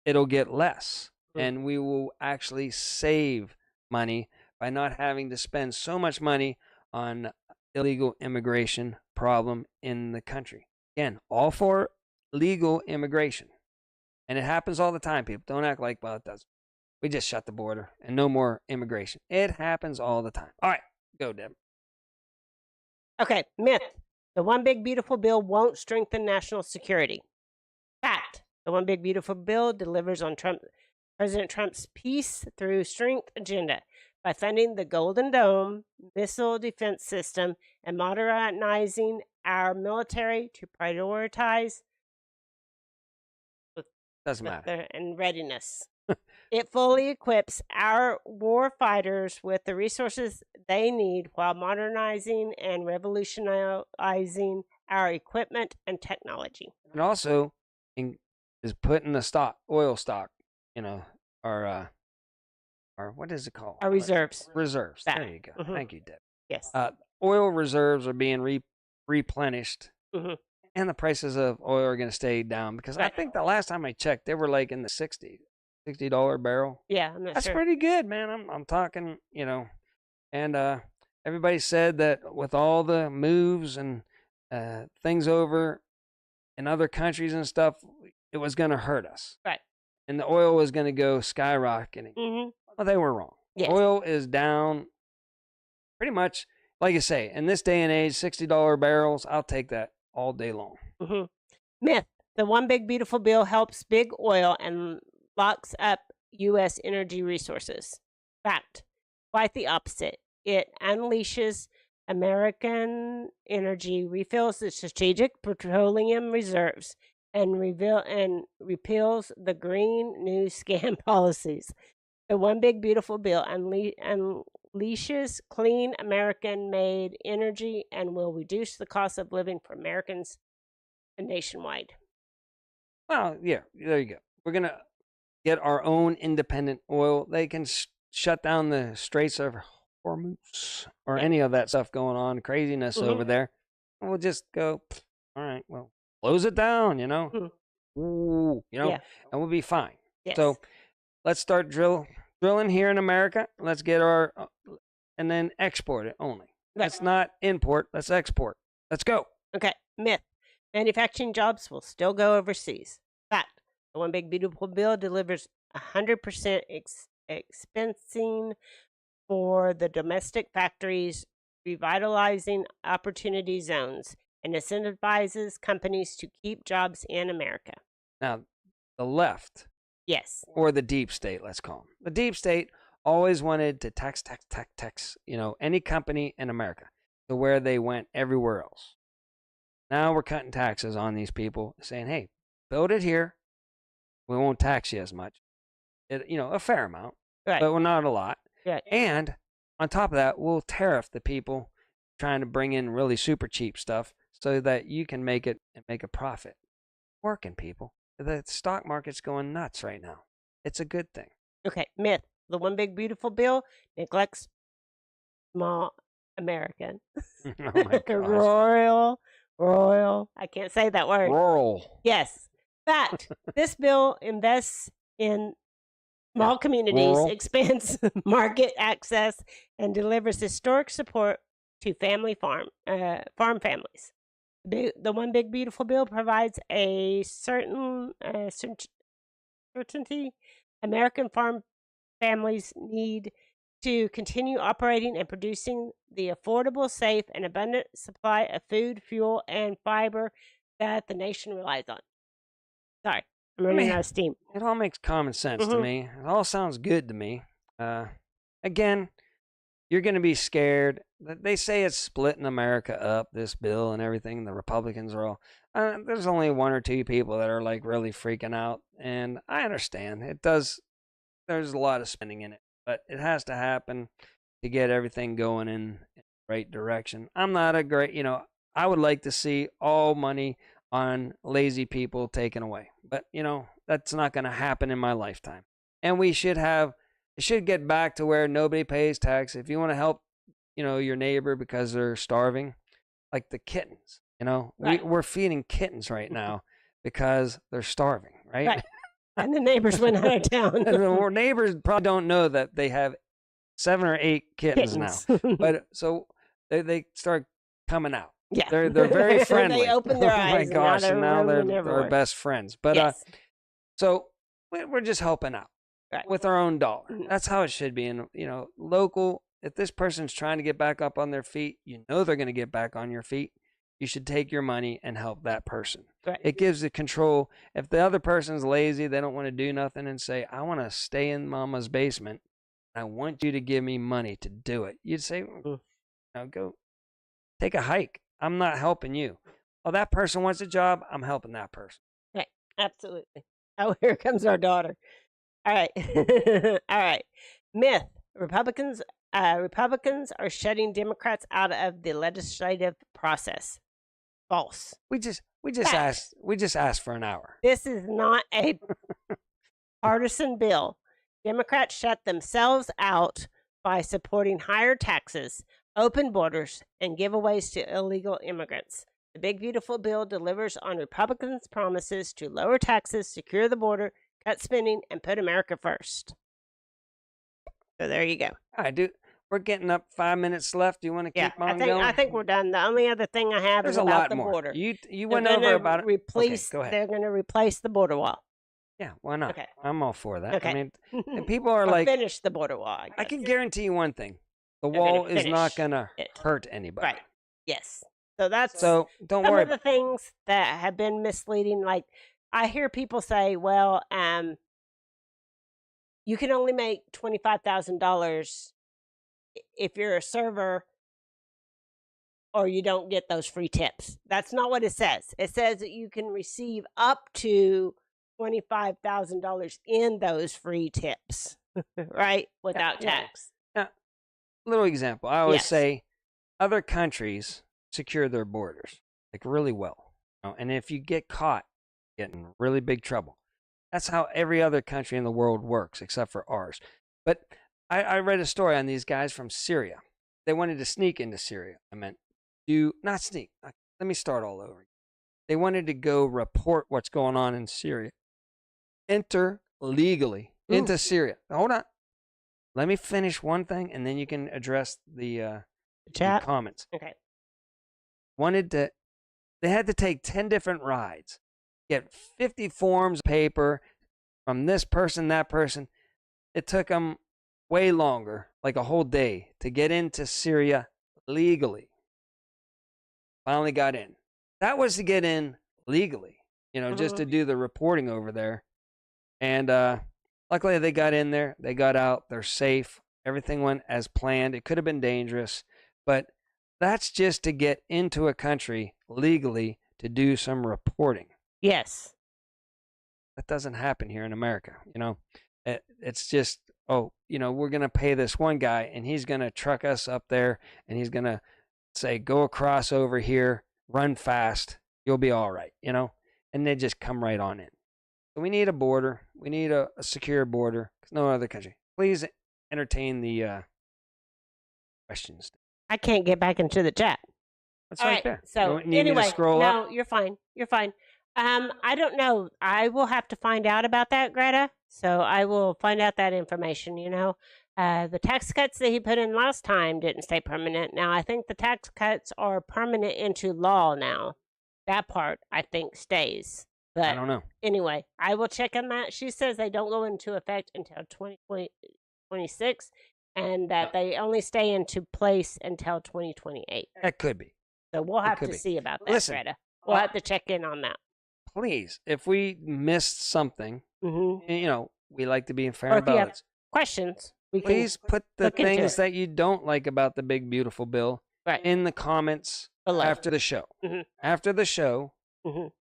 it'll get less. And we will actually save money by not having to spend so much money on illegal immigration problem in the country. Again, all for legal immigration. And it happens all the time, people. Don't act like, well, it doesn't. We just shut the border and no more immigration. It happens all the time. All right, go, Deb. Okay, myth. The one big beautiful bill won't strengthen national security. Fact. The one big beautiful bill delivers on President Trump's peace through strength agenda by funding the Golden Dome missile defense system and modernizing our military to prioritize Doesn't matter. and readiness. It fully equips our war fighters with the resources they need while modernizing and revolutionizing our equipment and technology. And also is putting the oil stock, our what is it called? Our reserves. Reserves. Back. There you go. Mhm. Thank you, Deb. Yes. Oil reserves are being replenished, Mhm. and the prices of oil are going to stay down because I Right. think the last time I checked, they were like in the $60 barrel. Yeah, I'm not That's sure. pretty good, man. I'm talking, and everybody said that with all the moves and things over in other countries and stuff, it was going to hurt us. Right. And the oil was going to go skyrocketing. Mm-hmm. Well, they were wrong. Yes. Oil is down pretty much, like you say, in this day and age, $60 barrels, I'll take that all day long. Mm-hmm. Myth. The one big beautiful bill helps big oil and locks up U.S. energy resources. Fact. Quite the opposite. It unleashes American energy, refills the strategic petroleum reserves, and repeals the Green New Scam policies. The one big beautiful bill unleashes clean American-made energy and will reduce the cost of living for Americans nationwide. Well, yeah, there you go. We're going to get our own independent oil. They can shut down the Straits of Hormuz or any of that stuff going on, craziness over there. And we'll just go, all right, well, close it down, Ooh, Yeah. and we'll be fine. Yes. So let's start drilling here in America. Let's get our, and then export it only. Let's not import. Let's export. Let's go. Okay. Myth. Manufacturing jobs will still go overseas. Fact. The one big beautiful bill delivers 100% expensing for the domestic factories, revitalizing opportunity zones, and incentivizes companies to keep jobs in America. Now, the left, Yes. or the deep state, let's call them. The deep state always wanted to tax, any company in America to where they went everywhere else. Now we're cutting taxes on these people, saying, hey, build it here. We won't tax you as much. A fair amount, Right. but not a lot. Right. And on top of that, we'll tariff the people trying to bring in really super cheap stuff so that you can make it and make a profit. Working people. The stock market's going nuts right now. It's a good thing. Okay. Myth. The one big beautiful bill neglects small American. Oh my gosh. Royal. I can't say that word. Rural. Yes. Fact. This bill invests in small communities, Rural. expands market access, and delivers historic support to farm families. The one big beautiful bill provides a certainty American farm families need to continue operating and producing the affordable, safe, and abundant supply of food, fuel, and fiber that the nation relies on. Sorry, I'm running out of steam. It all makes common sense to me. It all sounds good to me. Again, you're going to be scared. They say it's splitting America up, this bill and everything. The Republicans are all... there's only one or two people that are like really freaking out. And I understand. It does... There's a lot of spending in it. But it has to happen to get everything going in the right direction. I'm not a great... I would like to see all money on lazy people taken away. But, that's not going to happen in my lifetime. And it should get back to where nobody pays tax. If you want to help, your neighbor because they're starving, like the kittens, Right. we're feeding kittens right now because they're starving, right? Right. And the neighbors went out of town. And the neighbors probably don't know that they have 7 or 8 kittens now. But so they start coming out. Yeah. They're very friendly. They open their Oh my eyes. gosh! And now they're roaming our everywhere. best friends. But Yes. so we're just helping out Right. with our own dollar. Mhm. That's how it should be. And local. If this person's trying to get back up on their feet, they're going to get back on your feet. You should take your money and help that person. Right. It gives the control. If the other person's lazy, they don't want to do nothing and say, I want to stay in mama's basement. I want you to give me money to do it. You'd say, go take a hike. I'm not helping you. Oh, that person wants a job. I'm helping that person. Right. Absolutely. Oh, here comes our daughter. All right. All right. Myth. Republicans are shutting Democrats out of the legislative process. False. We just Fact. asked for an hour. This is not a partisan bill. Democrats shut themselves out by supporting higher taxes, open borders, and giveaways to illegal immigrants. The big beautiful bill delivers on Republicans' promises to lower taxes, secure the border, cut spending, and put America first. So there you go. I do. We're getting up 5 minutes left. Do you want to keep on going? I think we're done. The only other thing I have There's is a about lot the more. border. You They're went over gonna about it. replace. Okay, go ahead. They're going to replace the border wall. Yeah, why not? Okay. I'm all for that. Okay. I mean, and people are Or like, finish the border wall. I can guarantee you one thing: the They're gonna wall is not finish going to it. hurt anybody. Right. Yes. So that's So don't some worry. of the things that have been misleading. Like I hear people say, "Well, you can only make $25,000 if you're a server, or you don't get those free tips." That's not what it says. It says that you can receive up to $25,000 in those free tips, right? Without yeah. tax. Little example. I always Yes. say, other countries secure their borders like really well, and if you get caught, you get in really big trouble. That's how every other country in the world works, except for ours. But I read a story on these guys from Syria. They wanted to sneak into Syria. Not sneak. Let me start all over. They wanted to go report what's going on in Syria. Enter legally into Syria. Hold on. Let me finish one thing, and then you can address the Chat. comments. Okay. They had to take 10 different rides, get 50 forms of paper from this person, that person. It took them way longer, like a whole day, to get into Syria legally. Finally got in. That was to get in legally, just to do the reporting over there. And luckily they got in there, they got out, they're safe. Everything went as planned. It could have been dangerous, but that's just to get into a country legally to do some reporting. Yes. That doesn't happen here in America. It's just, we're going to pay this one guy and he's going to truck us up there and he's going to say, go across over here, run fast, you'll be all right, and they just come right on in. So we need a border. We need a secure border. No other country. Please entertain the questions. I can't get back into the chat. That's All right right. there. So You need me anyway, to scroll no, up? you're fine. You're fine. I don't know. I will have to find out about that, Greta. So I will find out that information. The tax cuts that he put in last time didn't stay permanent. Now I think the tax cuts are permanent into law now. That part I think stays. But I don't know. anyway, I will check on that. She says they don't go into effect until 2026 and that they only stay into place until 2028. That could be. So we'll have could to be. see about that, Listen, Greta. We'll have to check in on that. Please, if we missed something, Mm-hmm. we like to be fair Or and if you have balanced. questions, we can. Please put the look into things it. that you don't like about the big beautiful bill Right. in the comments Below. after the show. Mhm. After the show, Mhm.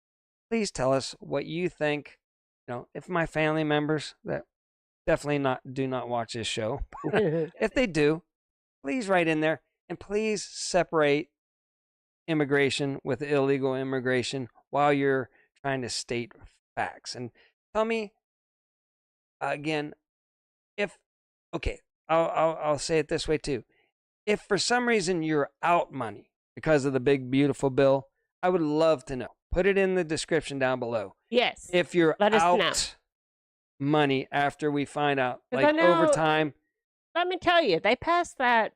please tell us what you think. If my family members that definitely do not watch this show, if they do, please write in there and please separate immigration with illegal immigration while you're trying to state facts. And tell me again, if okay, I'll say it this way too. If for some reason you're out money because of the big beautiful bill, I would love to know. Put it in the description down below. Yes. If you're Let us know. out money after we find out, 'Cause I like know- over time. Let me tell you, they passed that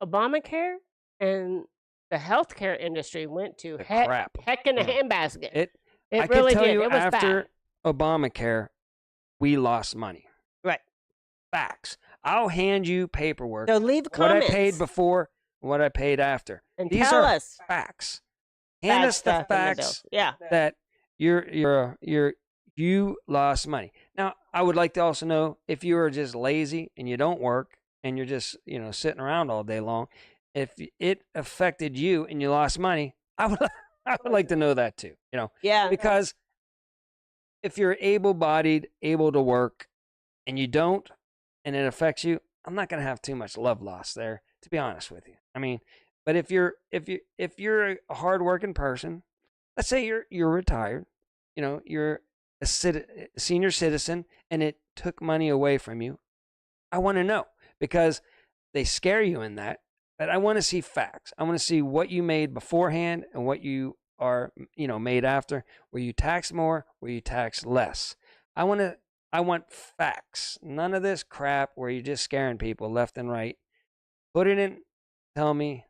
Obamacare, and the healthcare industry went to The heck, crap. heck in a Yeah. handbasket. It It I really can tell did. you It was after bad. Obamacare, we lost money. Right. Facts. I'll hand you paperwork. So leave What I comments paid before, what I paid after. and These tell are us facts. bad Hand us the stuff in the bill. facts Yeah. that you lost money. Now, I would like to also know if you are just lazy and you don't work and you're just, sitting around all day long, if it affected you and you lost money, I would I would like to know that too, Yeah. because if you're able-bodied, able to work, and you don't, and it affects you, I'm not going to have too much love lost there, to be honest with you. I mean, but if you're a hardworking person, let's say you're retired, you're a senior citizen, and it took money away from you, I want to know, because they scare you in that. But I want to see facts. I want to see what you made beforehand and what you are, made after. Were you taxed more? Were you taxed less? I want facts. None of this crap where you're just scaring people left and right. Put it in. Tell me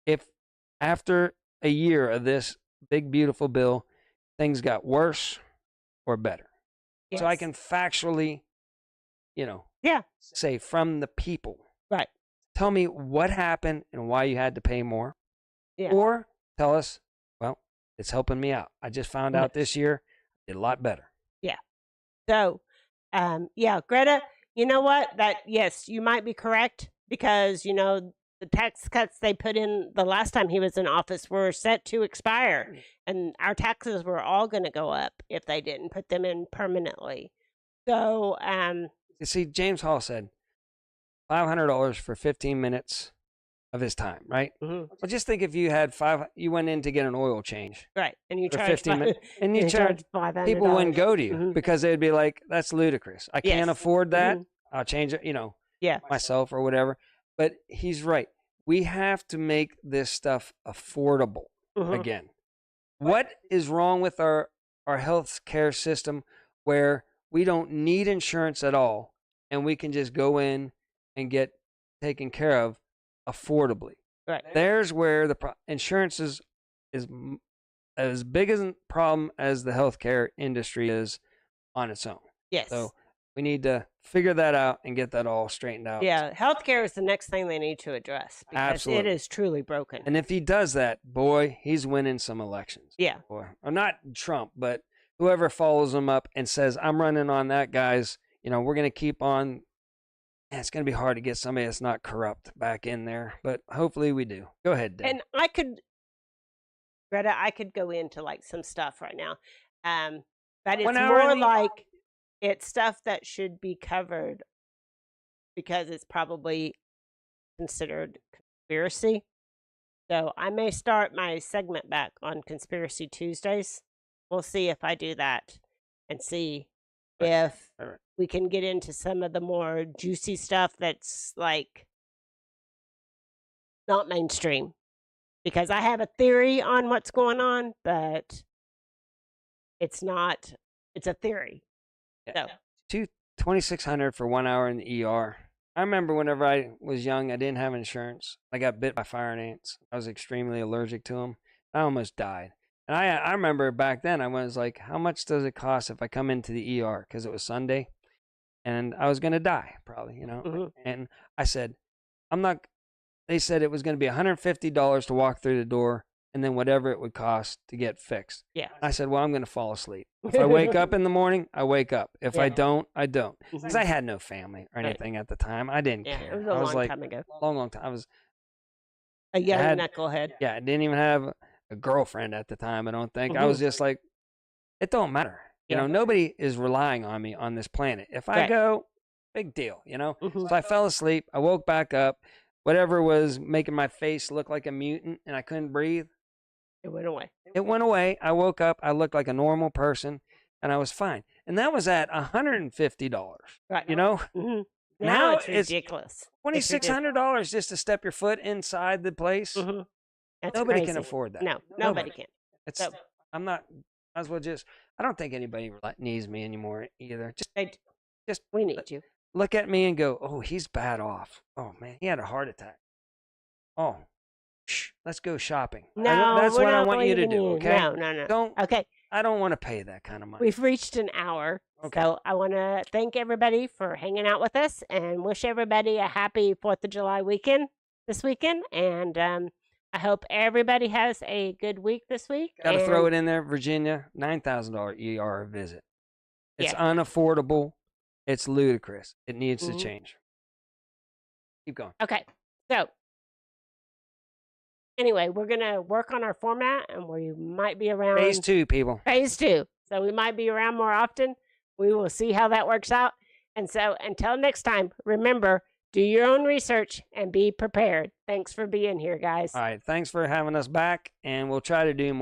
if after a year of this big, beautiful bill, things got worse or better. So I Yes. can factually, Yeah. say from the people. Right. Tell me what happened and why you had to pay more. Yeah. Or tell us, well, it's helping me out. I just found out this year I did a lot better. So, Greta, you know what? Yes, you might be correct, because, the tax cuts they put in the last time he was in office were set to expire, and our taxes were all going to go up if they didn't put them in permanently. So, You see, James Hall said $500 for 15 minutes of his time, right? mhm, Well, just think if you had you went in to get an oil change right, and you for charge 15 minutes, and you charge $500. people wouldn't go to you Mhm. because they'd be like, that's ludicrous. I can't Yes. afford that. Mhm. I'll change it, Yeah. myself or whatever. But he's right. We have to make this stuff affordable Mhm. again. What is wrong with our health care system where we don't need insurance at all and we can just go in and get taken care of affordably? Right. There's where the insurance is as big a problem as the healthcare industry is on its own. Yes. So we need to figure that out and get that all straightened out. Yeah, healthcare is the next thing they need to address, because Absolutely. it is truly broken. And if he does that, boy, he's winning some elections. Yeah. Or not Trump, but whoever follows him up and says, I'm running on that, guys. We're going to keep on. Man, it's going to be hard to get somebody that's not corrupt back in there, but hopefully we do. Go ahead, Deb. And Greta, I could go into like some stuff right now, but it's 1 hour more in the- like it's stuff that should be covered because it's probably considered conspiracy. So I may start my segment back on Conspiracy Tuesdays. We'll see if I do that and see if Right. we can get into some of the more juicy stuff that's like not mainstream. Because I have a theory on what's going on, but it's not, it's a theory. Yeah. So, $2,600 for 1 hour in the ER. I remember whenever I was young, I didn't have insurance. I got bit by fire ants. I was extremely allergic to them. I almost died. And I remember back then, I was like, how much does it cost if I come into the ER? Because it was Sunday. And I was going to die, probably, mhm. And I said, they said it was going to be $150 to walk through the door and then whatever it would cost to get fixed. Yeah. I said, well, I'm going to fall asleep. If I wake up in the morning, I wake up. If I Yeah. don't, I don't. Mhm. Because I had no family or Right. anything at the time. I didn't Yeah, care. it was I a was long like, time ago. long time. I was, A young had- knucklehead. yeah, I didn't even have a girlfriend at the time, I don't think. I was just like, it don't matter. Yeah. Nobody is relying on me on this planet. If I Right. go, big deal, Mhm. So I fell asleep. I woke back up. Whatever was making my face look like a mutant and I couldn't breathe, It went away. It went away. I woke up. I looked like a normal person, and I was fine. And that was at $150. Right. You know, hmm Now Now it's it's ridiculous. $2,600 just to step your foot inside the place. hmm That's Nobody crazy. can afford that. No, nobody can. It's. So- I'm not. Might as well just. I don't think anybody needs me anymore either. Just We need you. look at me and go, oh, he's bad off. Oh man, he had a heart attack. Oh, let's go shopping. No, that's we're what I not want you to believing do. you. Okay. No. Don't. Okay, I don't want to pay that kind of money. we've reached an hour. Okay. So I want to thank everybody for hanging out with us and wish everybody a happy 4th of July weekend this weekend. And I hope everybody has a good week this week. Got to throw it in there, Virginia. $9,000 ER visit. It's Yeah. unaffordable. It's ludicrous. It needs to Mhm. change. Keep going. Okay, so anyway, we're going to work on our format and we might be around. Phase 2, people. Phase 2. So we might be around more often. We will see how that works out. And so until next time, remember, do your own research and be prepared. Thanks for being here, guys. All right. Thanks for having us back, and we'll try to do more.